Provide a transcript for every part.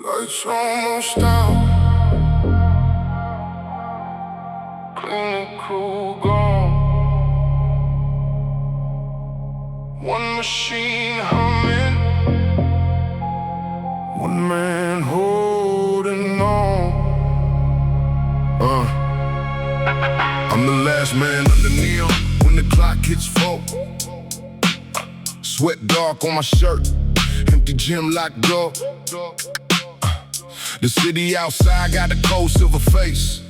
Lights almost out, clean crew gone. One machine humming, one man holding on. I'm the last man under neon when the clock hits 4. Sweat dark on my shirt, empty gym locked up. The city outside got a cold silver face,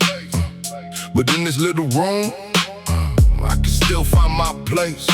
but in this little room, I can still find my place.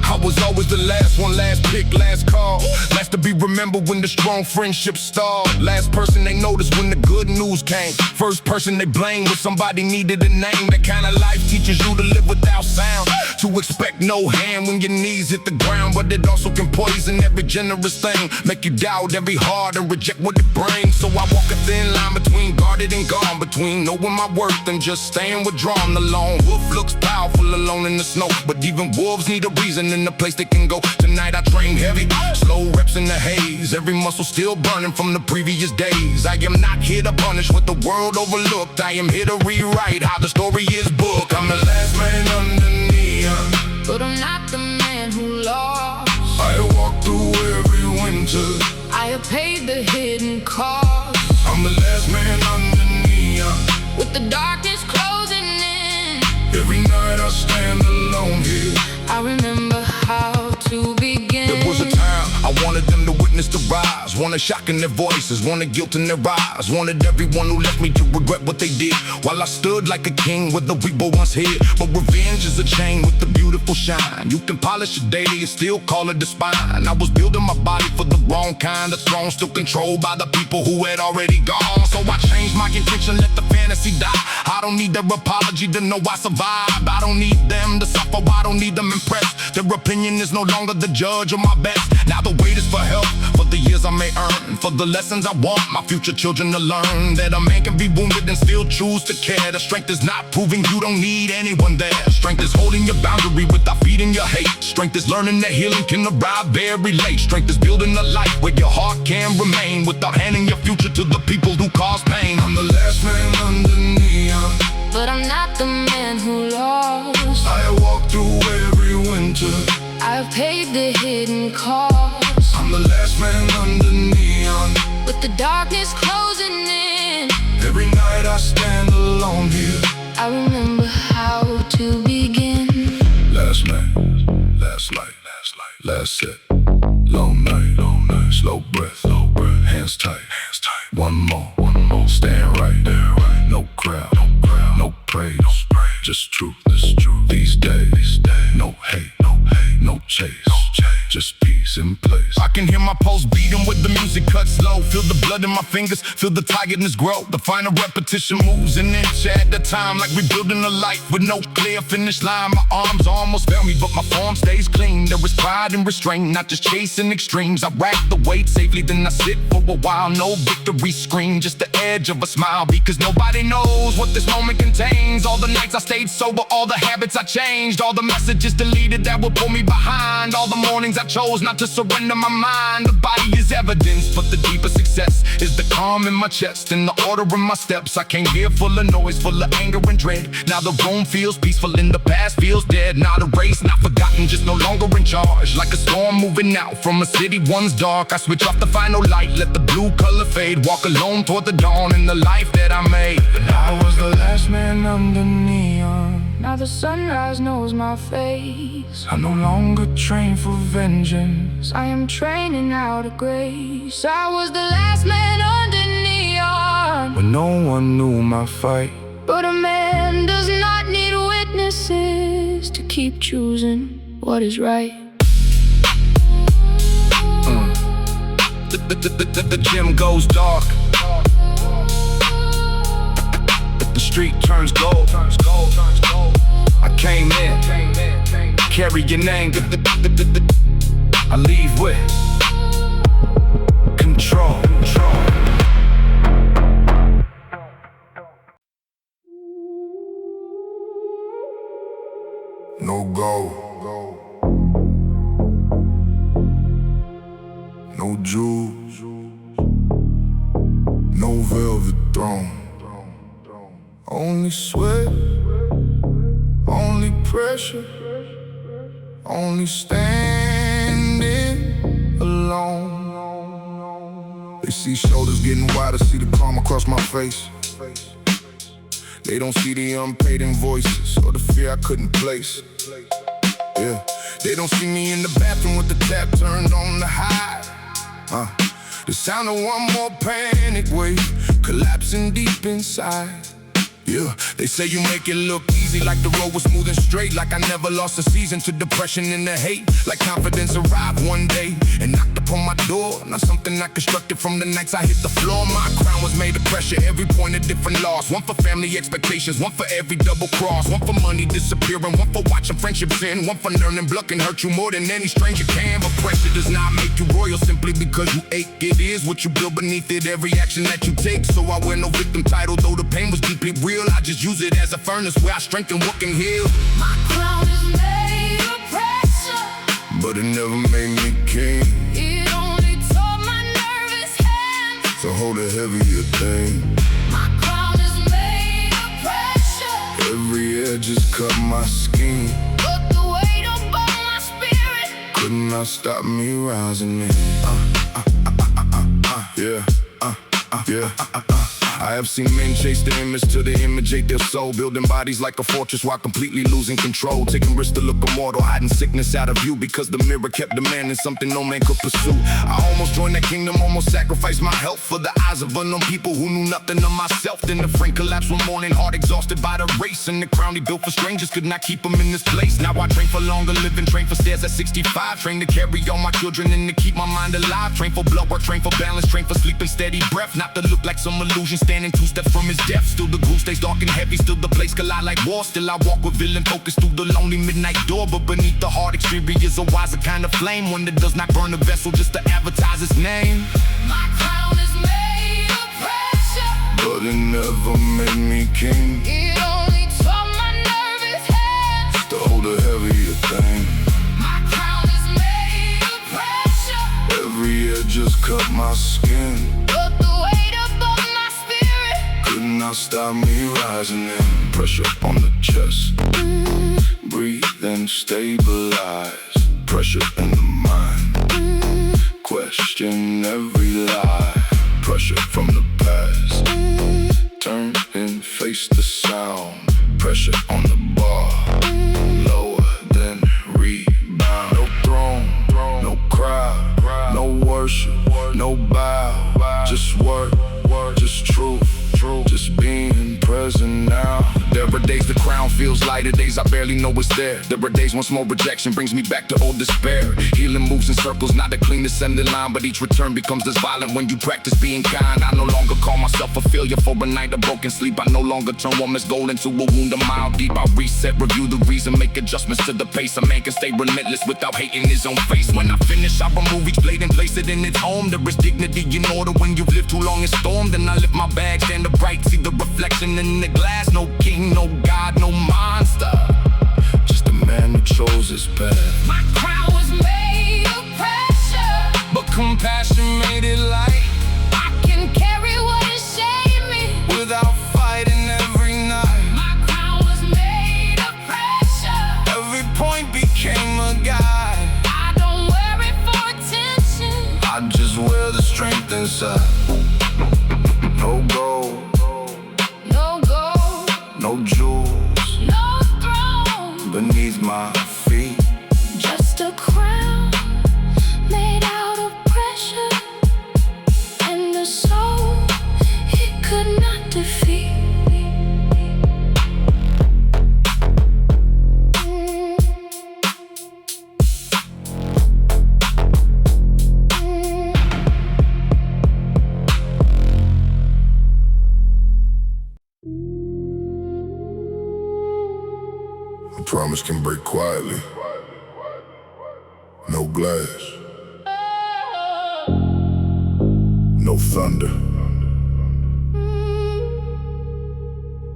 I was always the last one, last pick, last call. Last to be remembered when the strong friendship stalled. Last person they noticed when the good news came. First person they blamed when somebody needed a name. That kind of life teaches you to live without sound, to expect no hand when your knees hit the ground. But it also can poison every generous thing, make you doubt every heart and reject what it brings. So I walk a thin line between guarded and gone, between knowing my worth and just staying withdrawn. The lone wolf looks powerful alone in the snow, but even wolves need a reason in the place they can go. Tonight I train heavy, slow reps in the haze, every muscle still burning from the previous days. I am not here to punish what the world overlooked, I am here to rewrite how the story is booked. I'm the last man under neon, but I'm not the man who lost. I walk through every winter, I have paid the hidden cost. I'm the last man under neon, with the darkness closing in. Every night I stand alone here, I remember how to begin. There was a time I wanted them to witness the rise, wanted shock in their voices, wanted guilt in their eyes, wanted everyone who left me to regret what they did, while I stood like a king with the people once hid. But revenge is a chain with the beautiful shine. You can polish it daily and still call it the spine. I was building my body for the wrong kind of throne, still controlled by the people who had already gone. So I changed my intention, let the fantasy die. I don't need their apology to know I survived. I don't need them to suffer, I don't need them impressed. Their opinion is no longer the judge of my best. Now the wait is for help, for the years I may earn, for the lessons I want my future children to learn. That a man can be wounded and still choose to care. The strength is not proving you don't need anyone there. Strength is holding your boundary without feeding your hate. Strength is learning that healing can arrive very late. Strength is building a life where your heart can remain, without handing your future to the people who cause pain. I'm the last man under neon, but I'm not the man who lost. I walk through every winter, I've paid the hidden cost. I'm the last man under neon, with the darkness closing in. Every night I stand alone here, I remember how to begin. Last man, last light, last set. Long night, slow breath, hands tight, one more, stand right, no crowd, no praise, just truth, these days, no hate, no chase, just peace in place. I can hear my pulse beating with the music cut slow, feel the blood in my fingers, feel the tiredness grow. The final repetition moves an inch at a time, like rebuilding a life with no clear finish line. My arms almost fail me, but my form stays clean. There is pride and restraint, not just chasing extremes. I rack the weight safely, then I sit for a while. No victory scream, just the edge of a smile, because nobody knows what this moment contains. All the nights I stayed sober, all the habits I changed, all the messages deleted that would pull me behind, all the mornings I chose not to surrender my mind. The body is evidence, but the deeper success is the calm in my chest and the order in my steps. I came here full of noise, full of anger and dread. Now the room feels peaceful and the past feels dead. Not erased, not forgotten, just no longer in charge. Like a storm moving out from a city once dark, I switch off the final light, let the blue color fade. Walk alone toward the dawn in the life that I made. And I was the last man under neon, now the sunrise knows my face. I no longer train for vengeance, I am training out of grace. I was the last man under neon, when no one knew my fight. but a man does not need witnesses to keep choosing what is right. The gym goes dark, the street turns gold. I came in, carry your name, I leave with control. No gold, no jewels, throne. Only sweat, only pressure, only standing alone. They see shoulders getting wider, see the calm across my face. They don't see the unpaid invoices or the fear I couldn't place. Yeah, they don't see me in the bathroom with the tap turned on the high. The sound of one more panic wave collapsing deep inside. Yeah, they say you make it look easy, like the road was smooth and straight, like I never lost a season to depression and the hate, like confidence arrived one day and knocked upon my door. Not something I constructed from the nights I hit the floor. My crown was made of pressure, every point a different loss. One for family expectations, one for every double cross. One for money disappearing, one for watching friendships end. One for learning blood can hurt you more than any stranger can. But pressure does not make you royal simply because you ache. It is what you build beneath it, every action that you take. So I wear no victim title, though the pain was deeply real. I just use it as a furnace where I strengthen what can heal. My crown is made of pressure, but it never made me king. it only taught my nervous hands to hold a heavier thing. My crown is made of pressure, Every edge just cut my skin, but the weight upon my spirit could not stop me rising in. Yeah. I have seen men chase the image till they imitate their soul, building bodies like a fortress while completely losing control, taking risks to look immortal, hiding sickness out of view because the mirror kept demanding something no man could pursue. I almost joined that kingdom, almost sacrificed my health for the eyes of unknown people who knew nothing of myself. Then the frame collapsed one morning, heart exhausted by the race, and the crown he built for strangers could not keep him in this place. Now I train for longer living, train for stairs at 65, train to carry all my children and to keep my mind alive, train for blood work, train for balance, train for sleep and steady breath, not to look like some illusion standing 2 steps from his death. Still the groove stays dark and heavy, still the place collide like war. Still I walk with villain focus through the lonely midnight door, but beneath the heart exterior is a wiser kind of flame, one that does not burn a vessel just to advertise its name. My crown is made of pressure, But it never made me king, it only taught my nervous hands to hold a heavier thing. My crown is made of pressure, Every edge just cut my skin, but the weight upon my spirit could not stop me rising in. Pressure on the chest, breathe and stabilize. Pressure in the mind, question every lie. Pressure from the past, turn and face the sound. Pressure on the bar, lower than rebound. No throne, no crowd, no worship, no bow. Just work, just truth, just being present now. There are days the crown feels lighter, days I barely know it's there. There are days when small rejection brings me back to old despair. Healing moves in circles, not the cleanest ending line, but each return becomes as violent when you practice being kind. I no longer call myself a failure for a night of broken sleep. I no longer turn woman's goal into a wound a mile deep. I reset, review the reason, make adjustments to the pace. A man can stay relentless without hating his own face. When I finish, I remove each blade and place it in its home. There is dignity in order when you've lived too long in storm. Then I lift my bag, stand upright, see the reflection in the glass. No king, no god, no monster, just a man who chose his path. My crown was made of pressure, But compassion made it light, I can carry what has shaped me without fighting every night. My crown was made of pressure, Every point became a guide. I don't wear it for attention, I just wear the strength inside. No gold, no gold, no jewels no throne, beneath my feet. just a crown made out of pressure, and the soul it could not defeat. A promise can break quietly. No glass, no thunder,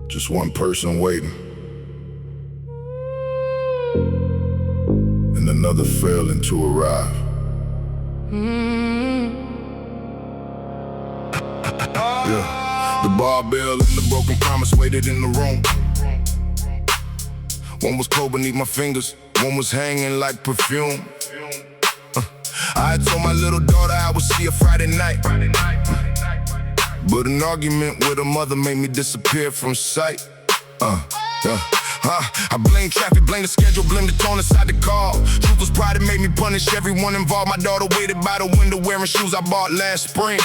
just one person waiting, and another failing to arrive. Yeah. The barbell and the broken promise waited in the room. One was cold beneath my fingers, one was hanging like perfume. I had told my little daughter I would see her Friday night, but an argument with her mother made me disappear from sight. I blame traffic, blame the schedule, blame the tone inside the car. Truth was pride, it made me punish everyone involved. My daughter waited by the window wearing shoes I bought last spring.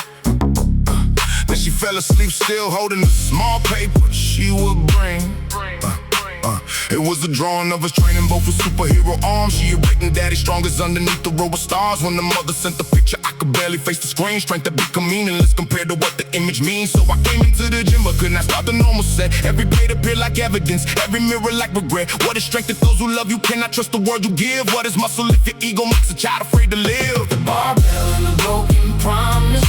Then she fell asleep still holding the small paper she would bring. It was a drawing of us training both with superhero arms. She had written daddy strongest underneath the row of stars. When the mother sent the picture, I could barely face the screen. Strength that become meaningless compared to what the image means. So I came into the gym but could not start the normal set. Every plate appeared like evidence, every mirror like regret. What is strength if those who love you cannot trust the word you give? What is muscle if your ego makes a child afraid to live? The barbell and the broken promise,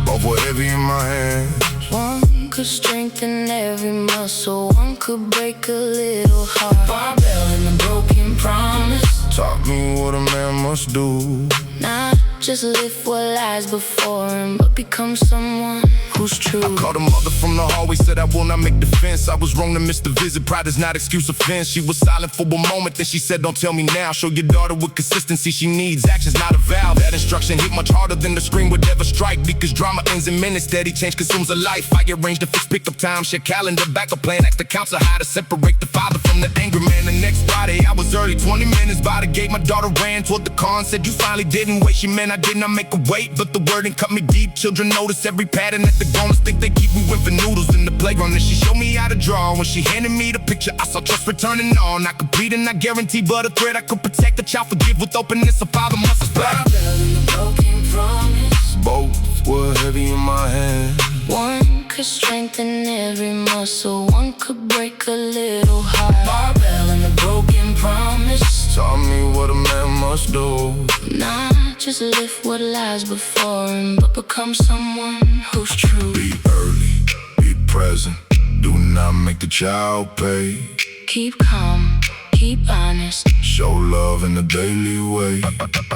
both were heavy in my hands. one could strengthen every muscle, one could break a little heart. Barbell and the broken promise Taught me what a man must do. not just live what lies before him, but become someone who's true. I called her mother from the hallway, said I will not make defense. I was wrong to miss the visit, pride is not excuse offense. She was silent for a moment, then she said don't tell me now. Show your daughter with consistency she needs, actions not a vow. That instruction hit much harder than the screen would ever strike, because drama ends in minutes, steady change consumes a life. I arranged to fix pickup time, share calendar, backup plan, ask the counselor how to separate the father from the angry man. The next Friday I was early, 20 minutes by the gate. My daughter ran toward the car and said you finally didn't wait. She meant I did not make her wait, but the wording cut me deep. Children notice every pattern that the grown-ups think they keep. We went for noodles in the playground and she showed me how to draw. When she handed me the picture, I saw trust returning all. Not complete and not guaranteed, but a thread I could protect. The child forgive with openness, a father must expect. Barbell and the broken promise, Both were heavy in my hands. one could strengthen every muscle, one could break a little heart. Barbell and the broken promise Taught me what a man must do. not just live what lies before him, but become someone who's true. Be early, be present, do not make the child pay. Keep calm, keep honest, Show love in the daily way.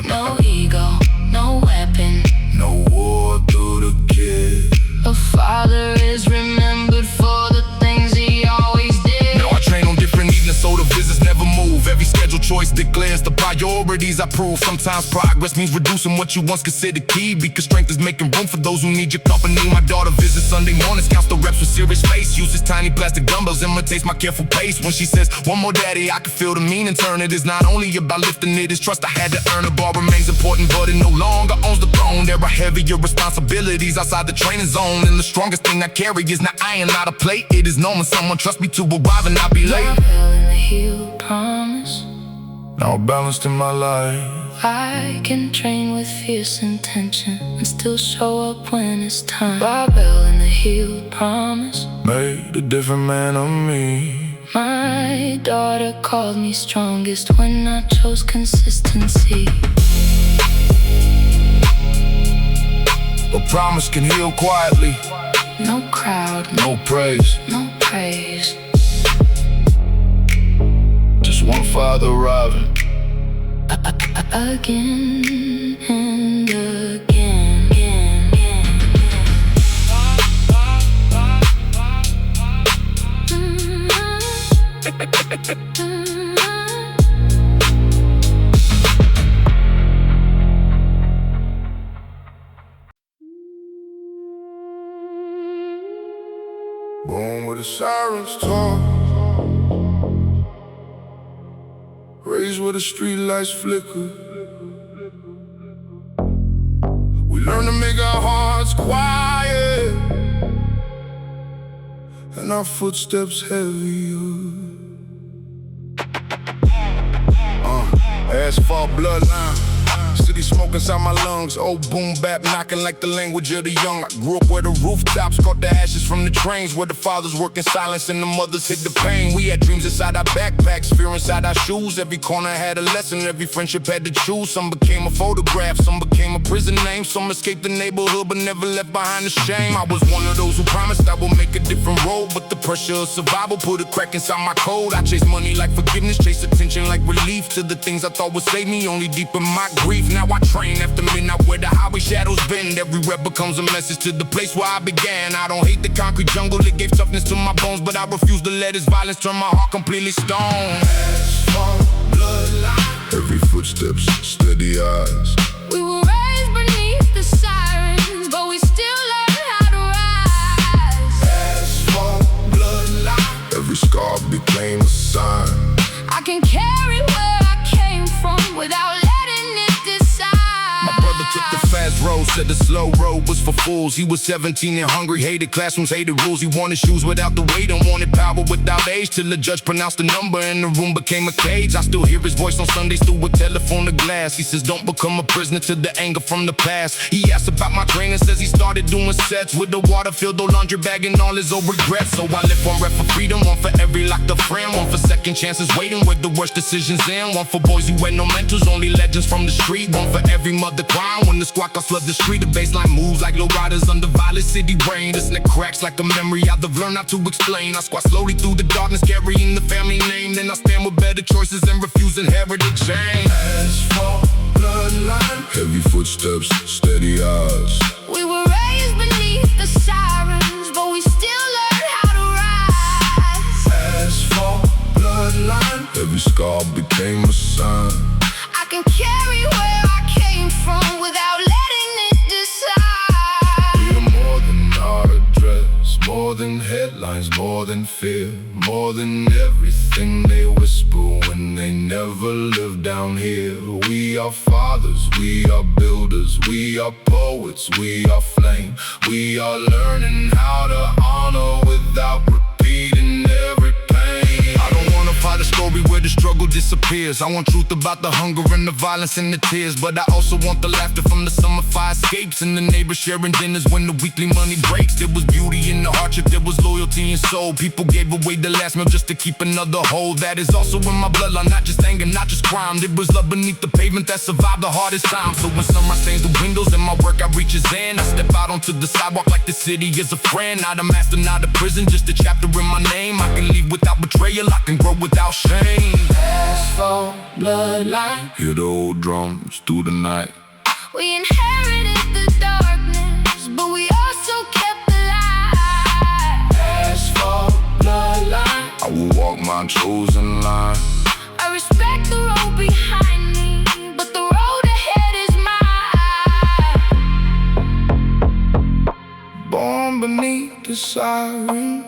no ego, no weapon. No war through the kid. A father is remembered for the things he always did. Now I train on different evenings so the visits never move. Every schedule choice declares the priorities I prove. Sometimes progress means reducing what you once considered key, because strength is making room for those who need your company. My daughter visits Sunday mornings, counts the reps with serious face, uses tiny plastic dumbbells, imitates my careful pace. When she says one more daddy, I can feel the meaning turn. It is not only about lifting, it is trust I had to earn. The bar remains important, but it no longer owns the throne. There are heavier responsibilities outside the training zone, and the strongest thing I carry is not iron, not a plate. It is knowing someone trusts me to arrive and not be late. Barbell and the heel promise, Now balanced in my life, I can train with fierce intention and still show up when it's time. Barbell and the heel promise, made a different man of me. my daughter called me strongest when I chose consistency. A promise can heal quietly, No crowd, no praise, no praise. just one father arriving. Again and again, again, Born with the sirens talk, raised where the street lights flicker. We learn to make our hearts quiet and our footsteps heavier. Asphalt bloodline, city smoke inside my lungs. Old boom bap knocking like the language of the young. I grew up where the rooftops caught the ashes from the trains, where the fathers work in silence and the mothers hid the pain. We had dreams inside our backpacks, fear inside our shoes. Every corner had a lesson, every friendship had to choose. Some became a photograph, some became a prison name. Some escaped the neighborhood but never left behind the shame. I was one of those who promised I would make a different road, but the pressure of survival put a crack inside my code. I chased money like forgiveness, chased attention like relief to the things I thought would save me, only deepen my grief. Now I train. After midnight where the highway shadows bend, everywhere becomes a message to the place where I began. I don't hate the concrete jungle, it gave toughness to my bones, but I refuse to let its violence turn my heart completely stone. Asphalt, bloodline, every footstep's steady eyes. We were raised beneath the sirens, but we still learn how to rise. Asphalt, bloodline, every scar became a sign. I can carry where I came from without letting it decide. My brother took the fast road, said the slow road was for fools. He was 17 and hungry, hated classrooms, hated rules. He wanted shoes without the weight and wanted power without age. Till the judge pronounced the number and the room became a cage. I still hear his voice on Sundays through a telephone to glass. He says don't become a prisoner to the anger from the past. He asked about my training, says he started doing sets with the water-filled old laundry bag and all his old regrets. So I live one rep for freedom, one for every locked up friend, one for second chances waiting with the worst decisions in, one for boys who had no mentors, only legends from the street, one for every mother crying when the squad cars flood the street. The baseline moves like low riders under violent city rain. This neck cracks like a memory I've learned how to explain. I squat slowly through the darkness, carrying the family name. Then I stand with better choices and refuse inherited change. Asphalt, bloodline, Heavy footsteps, steady eyes. We were raised beneath the sirens, but we still learn how to rise. asphalt, bloodline, Every scar became a sign. I can carry where I came from without letting it decide. We are more than our address, more than headlines, more than fear, more than everything they whisper when they never lived down here. We are fathers, we are builders, we are poets, we are flame. We are learning how to honor without repeating every pain. I don't wanna fight a story where the struggle disappears. I want truth about the hunger and the violence and the tears, but I also want the laughter from the summer fire escapes and the neighbors sharing dinners when the weekly money breaks. There was beauty in the hardship, there was loyalty and soul. People gave away the last meal just to keep another whole. That is also in my bloodline, not just anger, not just crime. There was love beneath the pavement that survived the hardest time. So when sunrise stains the windows and my workout reaches in, I step out onto the sidewalk like the city is a friend. Not a master, not a prison, just a chapter in my name. I can leave without betrayal, I can grow without shame. asphalt, bloodline, Hear the old drums through the night. We inherited the darkness, but we also kept the light. asphalt, bloodline, I will walk my chosen line. I respect the road behind me, but the road ahead is mine. Born beneath the sirens,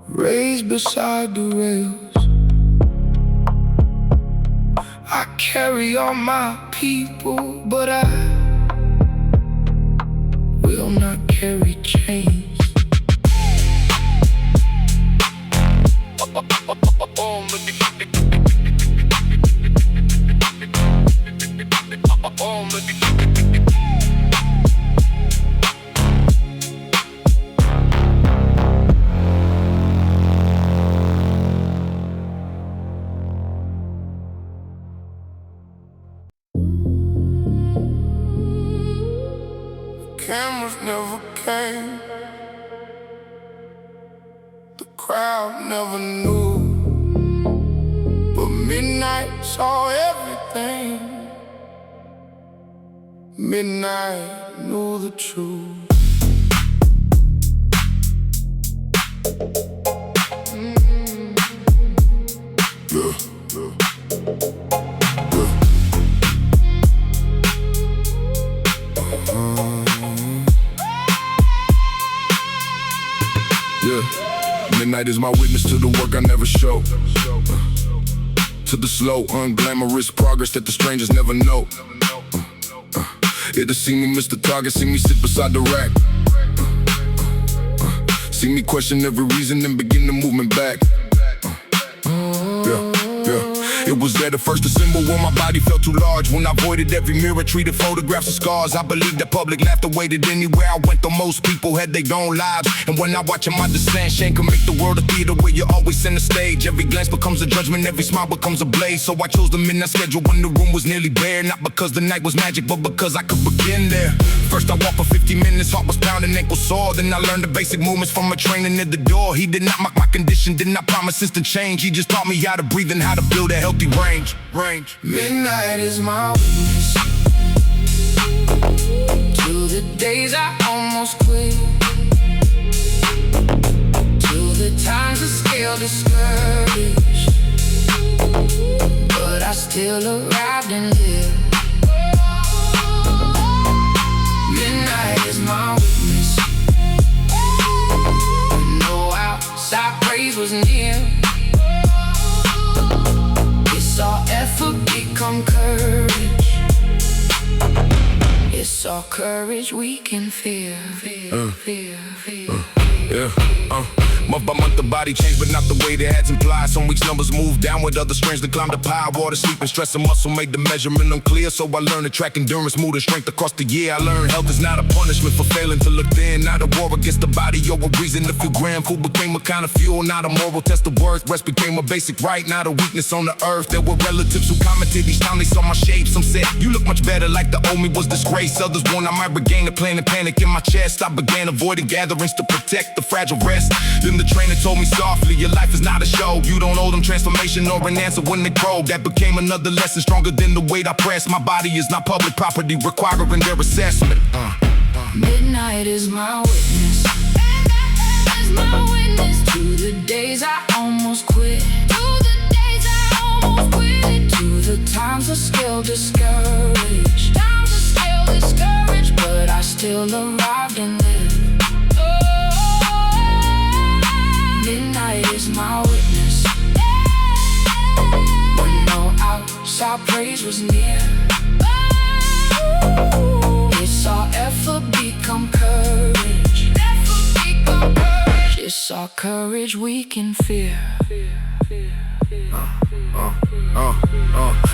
raised beside the rails. I carry all my people, but I will not carry chains. Cameras never came, the crowd never knew, but midnight saw everything. Midnight knew the truth. Midnight is my witness to the work I never show, to the slow, unglamorous progress that the strangers never know. It'll see me miss the target, see me sit beside the rack, see me question every reason and begin the movement back. It was there the first December when my body felt too large, when I avoided every mirror, treated photographs of scars. I believed the public laughed or waited anywhere I went, though most people had their own lives. And when I watch my descent, shame can make the world a theater where you're always center stage. Every glance becomes a judgment, every smile becomes a blaze. So I chose the midnight schedule when the room was nearly bare, not because the night was magic, but because I could begin there. First I walked for 50 minutes, heart was pounding, ankle sore. Then I learned the basic movements from a trainer near the door. He did not mock my condition, did not promise instant change. He just taught me how to breathe and how to build a healthy healthy range. Midnight is my witness to the days I almost quit, to the times the scale discouraged, but I still arrived and lived. Midnight is my witness when no outside praise was near. It saw effort become courage. It saw courage weaken fear. Month by month the body changed, but not the way the ads imply. Some weeks numbers moved downward, others strange to climb the pile. Water, sleep, and stress and muscle made the measurement unclear. So I learned to track endurance, mood, and strength across the year. I learned health is not a punishment for failing to look thin. Not a war against the body or a reason to feel grand. Food became a kind of fuel, not a moral test of worth. Rest became a basic right, not a weakness on the earth. There were relatives who commented each time they saw my shape. Some said, you look much better, like the old me was disgrace. Others warned I might regain the plan and panic in my chest. I began avoiding gatherings to protect the fragile rest. Then the trainer told me softly, your life is not a show. You don't owe them transformation or an answer when they probe. That became another lesson, stronger than the weight I press. My body is not public property, requiring their assessment. Midnight is my witness. Is my witness To the days I almost quit, to the days I almost quit, to the times the scale discouraged, times the scale discouraged, but I still arrived and lived. Midnight is my witness when no outside praise was near. It saw effort become courage. It saw courage weaken fear.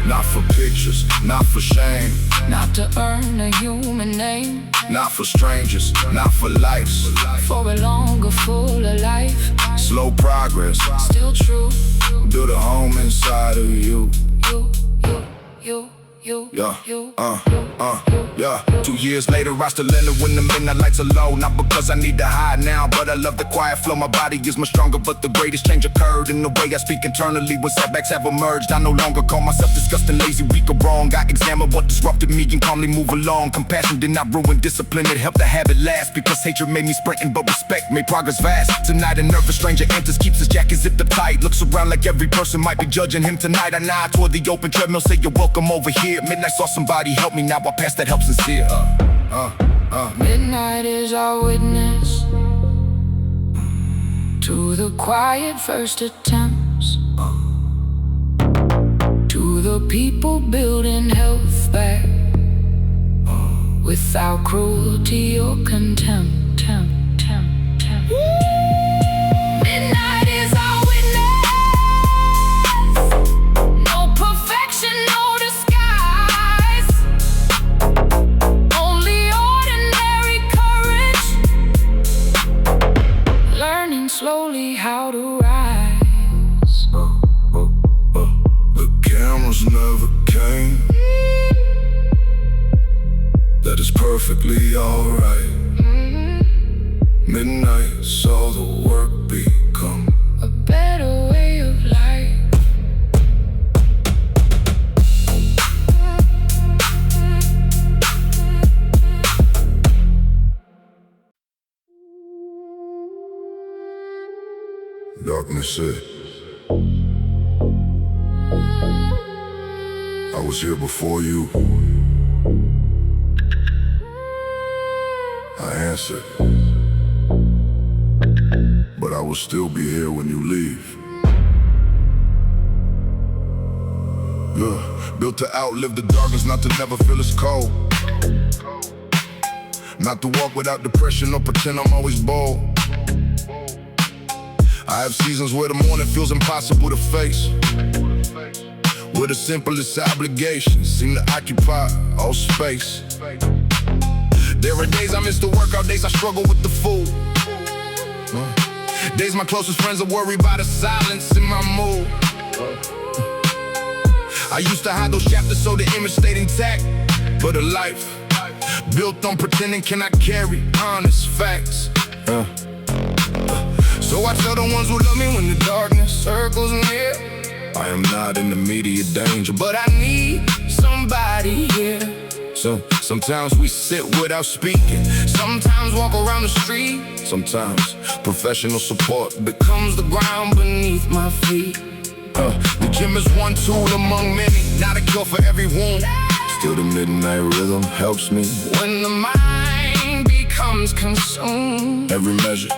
Not for pictures, not for shame, Not to earn a human name, not for strangers, not for likes. for a longer, fuller life. Slow progress, Still true. build a home inside of you. You. Yeah. 2 years later, I still enter when the midnight lights are low. Not because I need to hide now, but I love the quiet flow. My body is much stronger, but the greatest change occurred in the way I speak internally when setbacks have emerged. I no longer call myself disgusting, lazy, weak, or wrong. I examine what disrupted me and calmly move along. Compassion did not ruin discipline, it helped the habit last. Because hatred made me sprinting, but respect made progress vast. Tonight a nervous stranger enters, keeps his jacket zipped up tight. Looks around like every person might be judging him tonight. I nod toward the open treadmill, say you're welcome over here. Midnight saw somebody help me, now I pass that help sincere. Midnight is our witness to the quiet first attempts, to the people building health back without cruelty or contempt. Midnight is our witness. No perfection, no disguise. Only ordinary courage. Learning slowly how to rise. The cameras never came. That is perfectly alright. Midnight saw the work become A better way of life. darkness said. I was here before you. I answered, but I will still be here when you leave. Built to outlive the darkness, not to never feel it's cold. Not to walk without depression or pretend I'm always bold. I have seasons where the morning feels impossible to face, where the simplest obligations seem to occupy all space. There are days I miss the workout, days I struggle with the food. Days my closest friends are worried by the silence in my mood. I used to hide those chapters so the image stayed intact, but a life built on pretending cannot carry honest facts. So I tell the ones who love me when the darkness circles near, I am not in immediate danger, but I need somebody here. so sometimes we sit without speaking. Sometimes walk around the street. Sometimes professional support becomes the ground beneath my feet. The gym is one tool among many, not a cure for every wound. Still the midnight rhythm helps me when the mind becomes consumed. Every measure,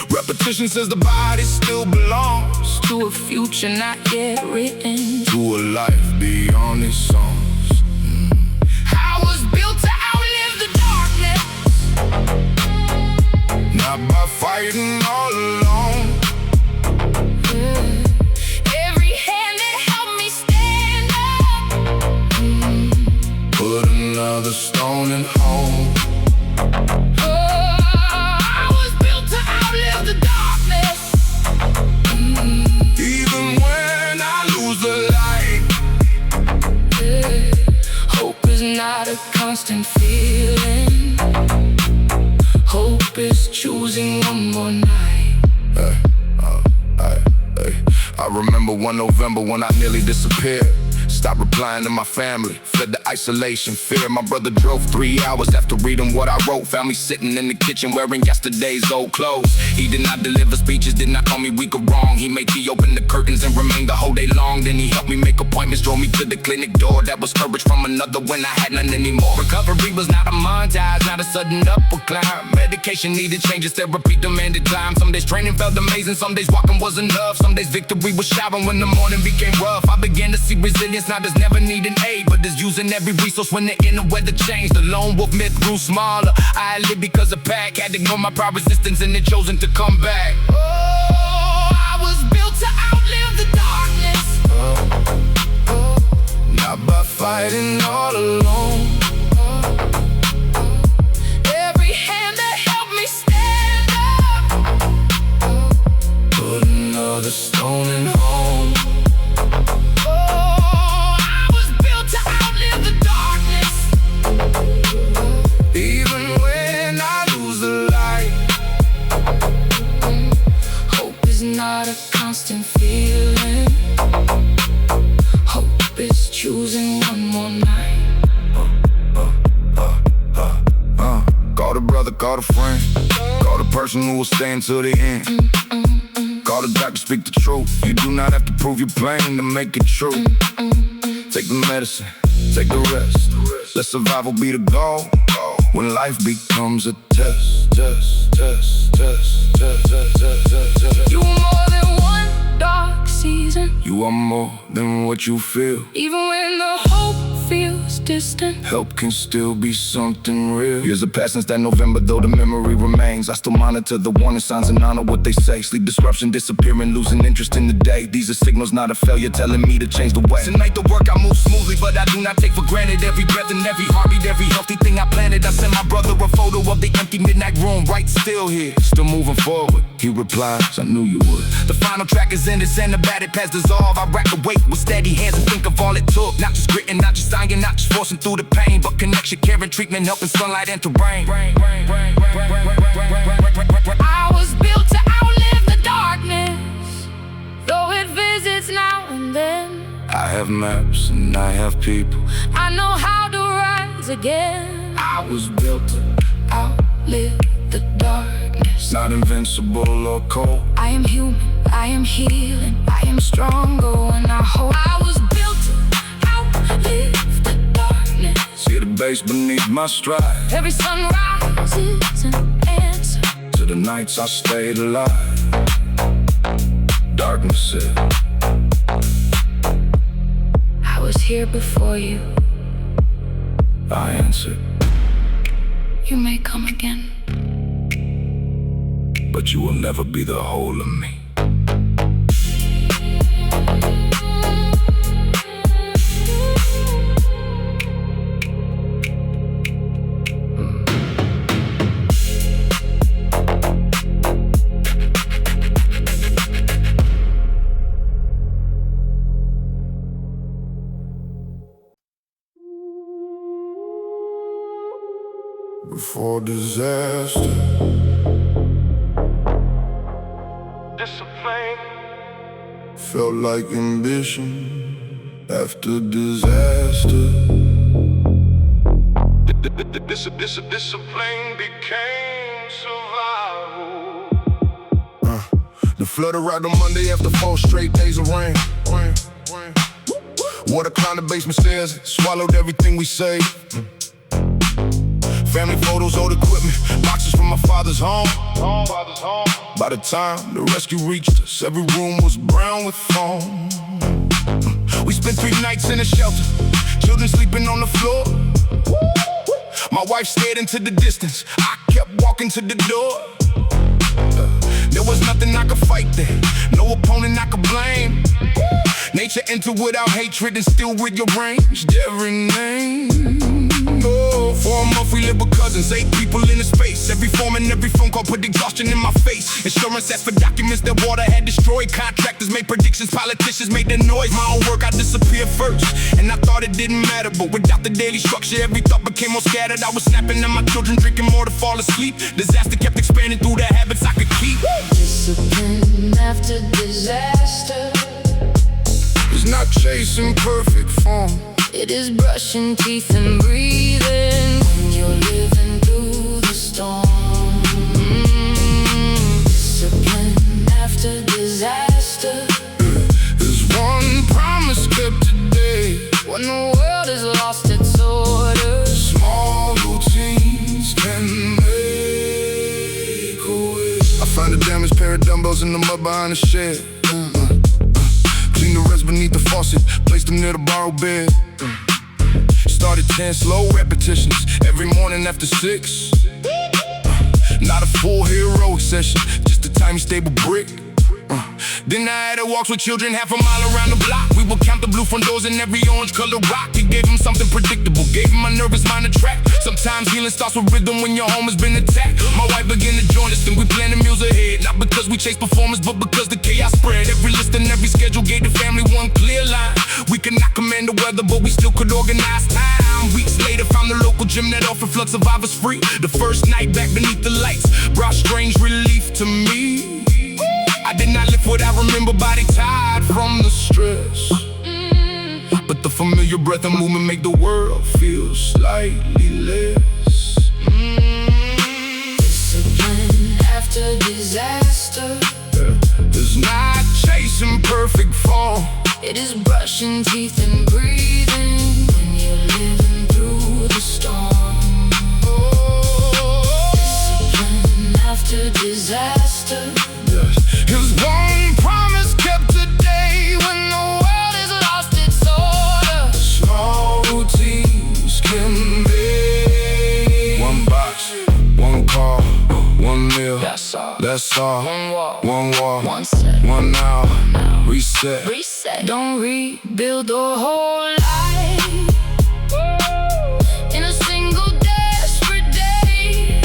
repetition says the body still belongs to a future not yet written, to a life beyond these songs. I was built to outlive the darkness, not by fighting all alone. Every hand that helped me stand up, put another stone in home. I was built to outlive the darkness, even when I lose the light. Hope is not a constant feeling. Hope is choosing one more night. I remember one November when I nearly disappeared. Stopped replying to my family, fled the isolation, fear. My brother drove 3 hours after reading what I wrote. Found me sitting in the kitchen wearing yesterday's old clothes. He did not deliver speeches, did not call me weak or wrong. He made me open the curtains and remain the whole day long. Then he helped me make appointments, drove me to the clinic door. That was courage from another when I had none anymore. Recovery was not a montage, not a sudden upward climb. Medication needed changes, therapy demanded time. Some days training felt amazing, some days walking was enough. Some days victory was showering when the morning became rough. I began to see resilience, not as never needing aid, but as using every resource when the inner weather changed. The lone wolf myth grew smaller. I lived because the pack had ignored my proud resistance and it chosen to come back. Oh, I was built to outlive the darkness, not by fighting all alone. Every hand that helped me stand up, put another stone in home. Even when I lose the light, hope is not a constant feeling. Hope is choosing one more night. Call the brother, call the friend, call the person who will stay until the end. Call the doctor, speak the truth. You do not have to prove your pain to make it true. Take the medicine, take the rest. Let survival be the goal. When life becomes a test. You are more than one dark season. You are more than what you feel. Even when the hope feels distant, help can still be something real. Years have passed since that November, though the memory remains. I still monitor the warning signs and honor what they say. Sleep disruption, disappearing, losing interest in the day. These are signals, not a failure, telling me to change the way. Tonight the work I move smoothly, but I do not take for granted every breath and every heartbeat, every healthy thing I planted. I sent my brother a photo of the empty midnight room, right still here, still moving forward. He replies, I knew you would. The final track is ended, send the batted past dissolve. I rack the weight with steady hands and think of all it took. Not just gritting, not just dying, not just forcing through the pain, but connection, care, and treatment, helping sunlight enter rain. I was built to outlive the darkness, though it visits now and then. I have maps and I have people. I know how to rise again. I was built to outlive the darkness, not invincible or cold. I am human, I am healing, I am stronger when I hope. I was built to outlive the darkness. See the base beneath my stride. Every sunrise is an answer to the nights I stayed alive. Darkness said, I was here before you. I answered, you may come again, but you will never be the whole of me. Before disaster, discipline, felt like ambition after disaster. Discipline became survival. The flood arrived on Monday after 4 straight days of rain. Water climbed the basement stairs, swallowed everything we saved. Family photos, old equipment, boxes from my father's home. By the time the rescue reached us, every room was brown with foam. We spent 3 nights in a shelter, children sleeping on the floor. My wife stared into the distance, I kept walking to the door. There was nothing I could fight there, no opponent I could blame. Nature entered without hatred and still rearranged every name. Oh, for a month we lived with cousins, 8 people in a space. Every form and every phone call put exhaustion in my face. Insurance asked for documents that water had destroyed. Contractors made predictions, politicians made their noise. My own work, I disappeared first, and I thought it didn't matter. But without the daily structure, every thought became more scattered. I was snapping at my children, drinking more to fall asleep. Disaster kept expanding through the habits I could keep. Discipline after disaster. It's not chasing perfect form, It is brushing teeth and breathing when you're living through the storm. Discipline after disaster. there's one promise kept today. When the world has lost its order, Small routines can make a way. I found a damaged pair of dumbbells in the mud behind the shed. Cleaned the rest beneath the faucet, placed them near the borrowed bed. Started 10 slow repetitions every morning after 6. Not a full heroic session, just a tiny stable brick. Then I had walks with children half a mile around the block. We would count the blue front doors and every orange colored rock. It gave them something predictable, gave them my nervous mind a track. Sometimes healing starts with rhythm when your home has been attacked. My wife began to join us and we planned the meals ahead. Not because we chased performance, but because the chaos spread. Every list and every schedule gave the family one clear line. We could not command the weather, but we still could organize time. Weeks later, found the local gym that offered flood survivors free. The first night back beneath the lights brought strange relief to me. I did not live what I remember, body tired from the stress. But the familiar breath and movement make the world feel slightly less. discipline after disaster. It's not chasing perfect form. It is brushing teeth and breathing when you're living through the storm. Discipline after disaster. Here's one promise kept today when the world has lost its order. Small routines can be one box, one car, one meal. That's all. That's all. One walk, one one set, 1 hour, reset. reset. Don't rebuild the whole life in a single desperate day.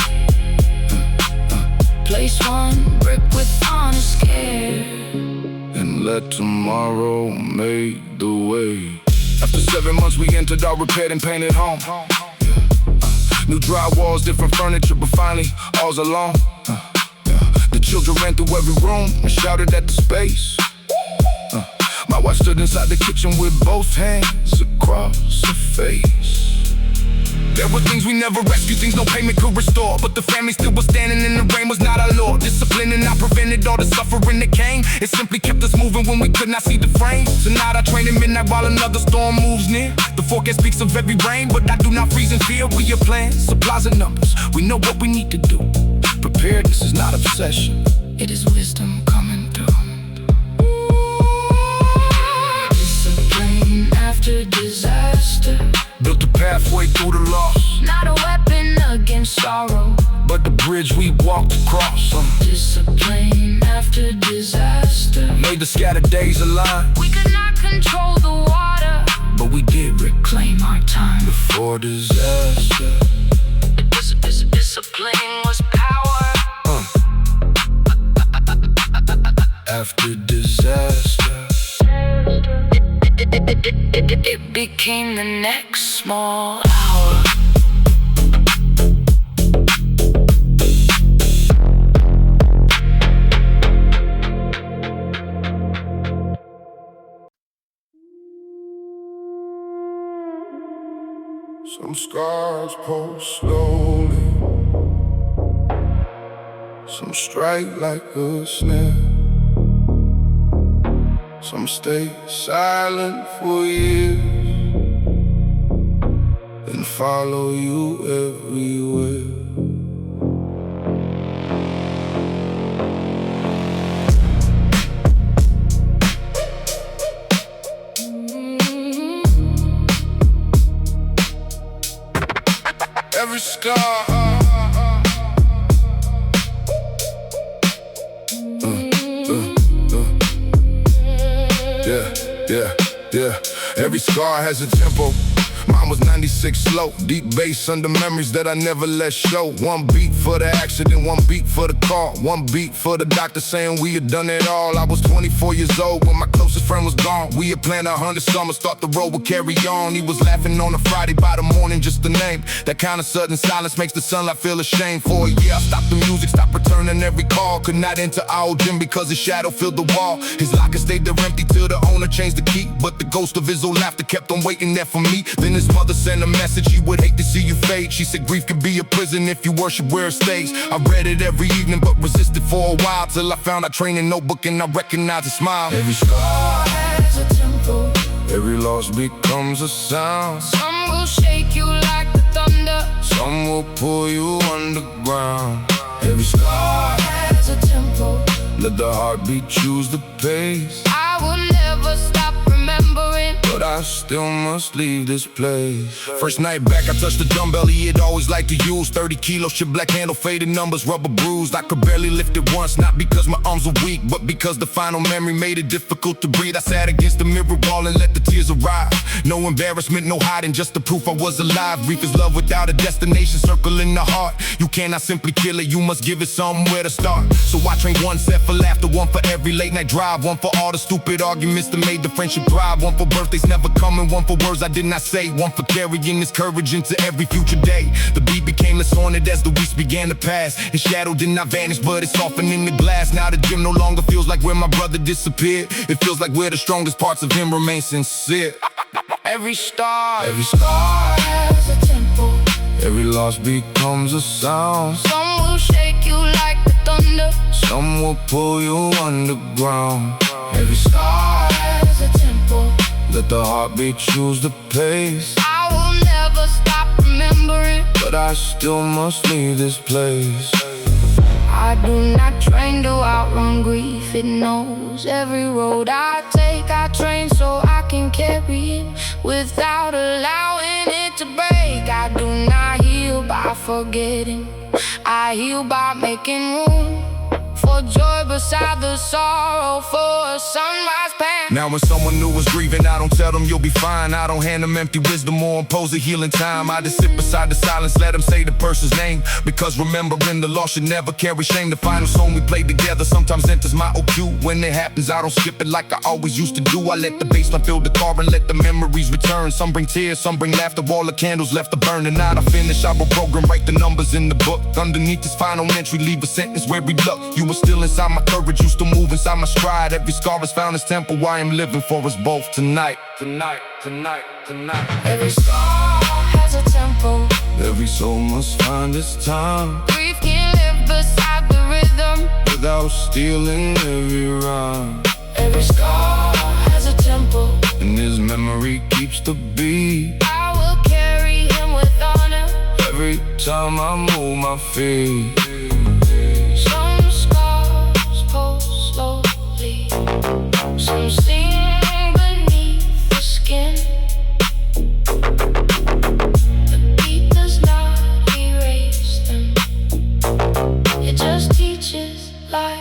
Place one brick with honest care, And let tomorrow make the way. After 7 months we entered our repaired and painted home. New drywalls, different furniture, but finally all's alone. The children ran through every room and shouted at the space. My wife stood inside the kitchen with both hands across her face. There were things we never rescued, things no payment could restore. But the family still was standing and the rain was not our law. Discipline and I prevented all the suffering that came. It simply kept us moving when we could not see the frame. Tonight I train at midnight while another storm moves near. The forecast speaks of heavy rain, but I do not freeze in fear. We have plans, supplies and numbers, we know what we need to do. Preparedness is not obsession, it is wisdom coming through. Discipline after disaster. built a pathway through the loss, Not a weapon against sorrow, but the bridge we walked across. discipline after disaster. Made the scattered days align, We could not control the water, but we did claim our time. before disaster. Discipline was power. After disaster, It became the next small hour. Some scars pull slowly, some strike like a snare, some stay silent for years, then follow you everywhere. Every scar, yeah. Every scar has a tempo. Mine was 96 slow, deep bass under memories that I never let show. One beat for the accident, one beat for the car, one beat for the doctor saying we had done it all. I was 24 years old when my closest friend was gone. We had planned 100 summers, thought the road would carry on. He was laughing on a Friday, by the morning just the name. That kind of sudden silence makes the sunlight feel ashamed. For a year I stopped the music, stopped returning every call. Could not enter our gym because his shadow filled the wall. His locker stayed there empty till the owner changed the key, but the ghost of his old laughter kept on waiting there for me. Then his mother sent a message, she would hate to see you fade. She said grief could be a prison if you worship where it stays. I read it every evening but resisted for a while, till I found our training notebook and I recognized a smile. Every scar has a tempo, every loss becomes a sound. Some will shake you like the thunder, Some will pull you underground. Every scar has a tempo. let the heartbeat choose the pace. I will never stop remembering, but I still must leave this place. First night back, I touched the dumbbell he had always liked to use. 30 kilos, shit, black handle, faded numbers, rubber bruised. I could barely lift it once, not because my arms were weak, but because the final memory made it difficult to breathe. I sat against the mirror wall and let the tears arrive. No embarrassment, no hiding, just the proof I was alive. Grief is love without a destination, circling the heart. You cannot simply kill it, you must give it somewhere to start. So I trained one set for laughter, one for every late night drive, one for all the stupid arguments that made the friendship thrive, one for birthdays never coming, one for words I did not say, one for carrying this courage into every future day. The beat became less haunted as the weeks began to pass. His shadow did not vanish, but it softened in the glass. Now the gym no longer feels like where my brother disappeared. It feels like where the strongest parts of him remain sincere. every star has a tempo, every loss becomes a sound. Some will shake you like the thunder, Some will pull you underground. every star has a tempo. Let the heartbeat choose the pace. I will never stop remembering, but I still must leave this place. I do not train to outrun grief. It knows every road I take. I train so I can carry it without allowing it to break. I do not heal by forgetting, I heal by making room for joy beside the sorrow, for a sunrise path. Now when someone new is grieving, I don't tell them you'll be fine. I don't hand them empty wisdom or impose a healing time. I just sit beside the silence, let them say the person's name, because remembering the loss should never carry shame. The final song we played together sometimes enters my OQ. When it happens, I don't skip it like I always used to do. I let the bassline fill the car and let the memories return. Some bring tears, some bring laughter, all the candles left to burn. The night I finish, I will program, write the numbers in the book. Underneath this final entry, leave a sentence where we look. You were still inside my courage, used to move inside my stride. Every scar has found its temple, I am living for us both tonight. Tonight. Every star has a tempo, Every soul must find its time, grief can live beside the rhythm, without stealing every rhyme. every scar has a tempo. And his memory keeps the beat I will carry him with honor. every time I move my feet. Some scars pull slowly, some sting beneath the skin. The beat does not erase them, it just teaches life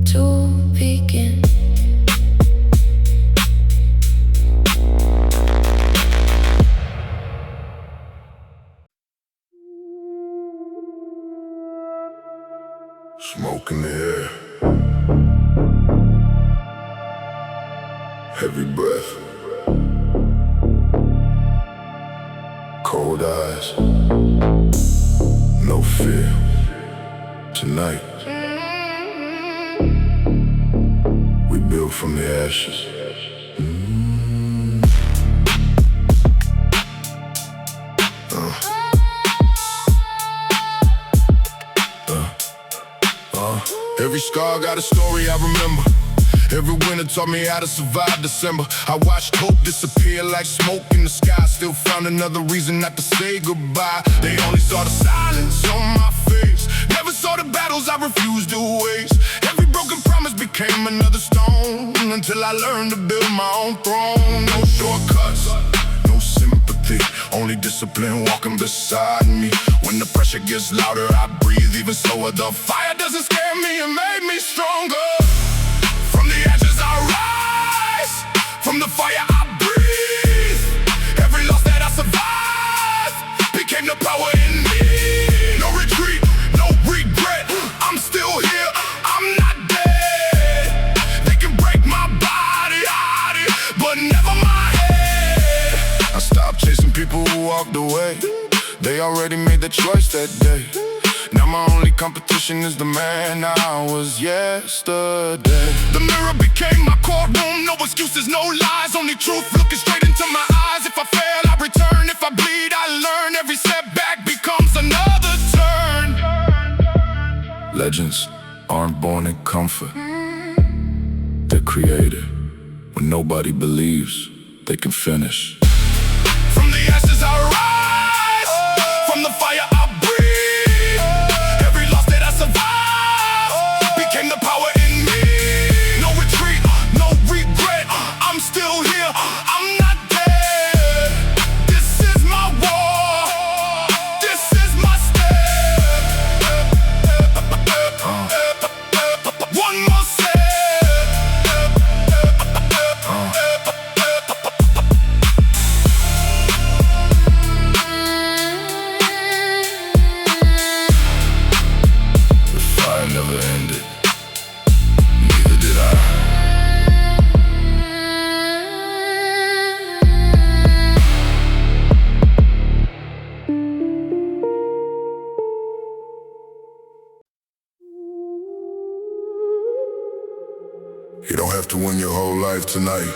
to begin. Smoke in the air, heavy breath, cold eyes, no fear. Tonight, we build from the ashes. scar got a story I remember. Every winter taught me how to survive December. I watched hope disappear like smoke in the sky. Still found another reason not to say goodbye. They only saw the silence on my face, never saw the battles I refused to waste. Every broken promise became another stone, until I learned to build my own throne. No shortcuts, no sympathy, only discipline walking beside me. When the pressure gets louder, I breathe even slower. The fire doesn't scare me, it made me stronger. From the ashes I rise, from the fire I breathe. Every loss that I survived became the power in me. No retreat, no regret, I'm still here, I'm not dead. They can break my body, but never my head. I stopped chasing people who walked away. They already made the choice that day. Now my only competition is the man I was yesterday. The mirror became my courtroom, no excuses, no lies, only truth looking straight into my eyes. If I fail, I return, if I bleed, I learn. Every setback becomes another turn. Legends aren't born in comfort, they're created when nobody believes they can finish. From the ashes I rise, from the fire I breathe. Every loss that I survived became the power in me. No retreat, no regret, I'm still here, I'm not dead. This is my war, this is my step. One more step. Never ended, neither did I. You don't have to win your whole life tonight.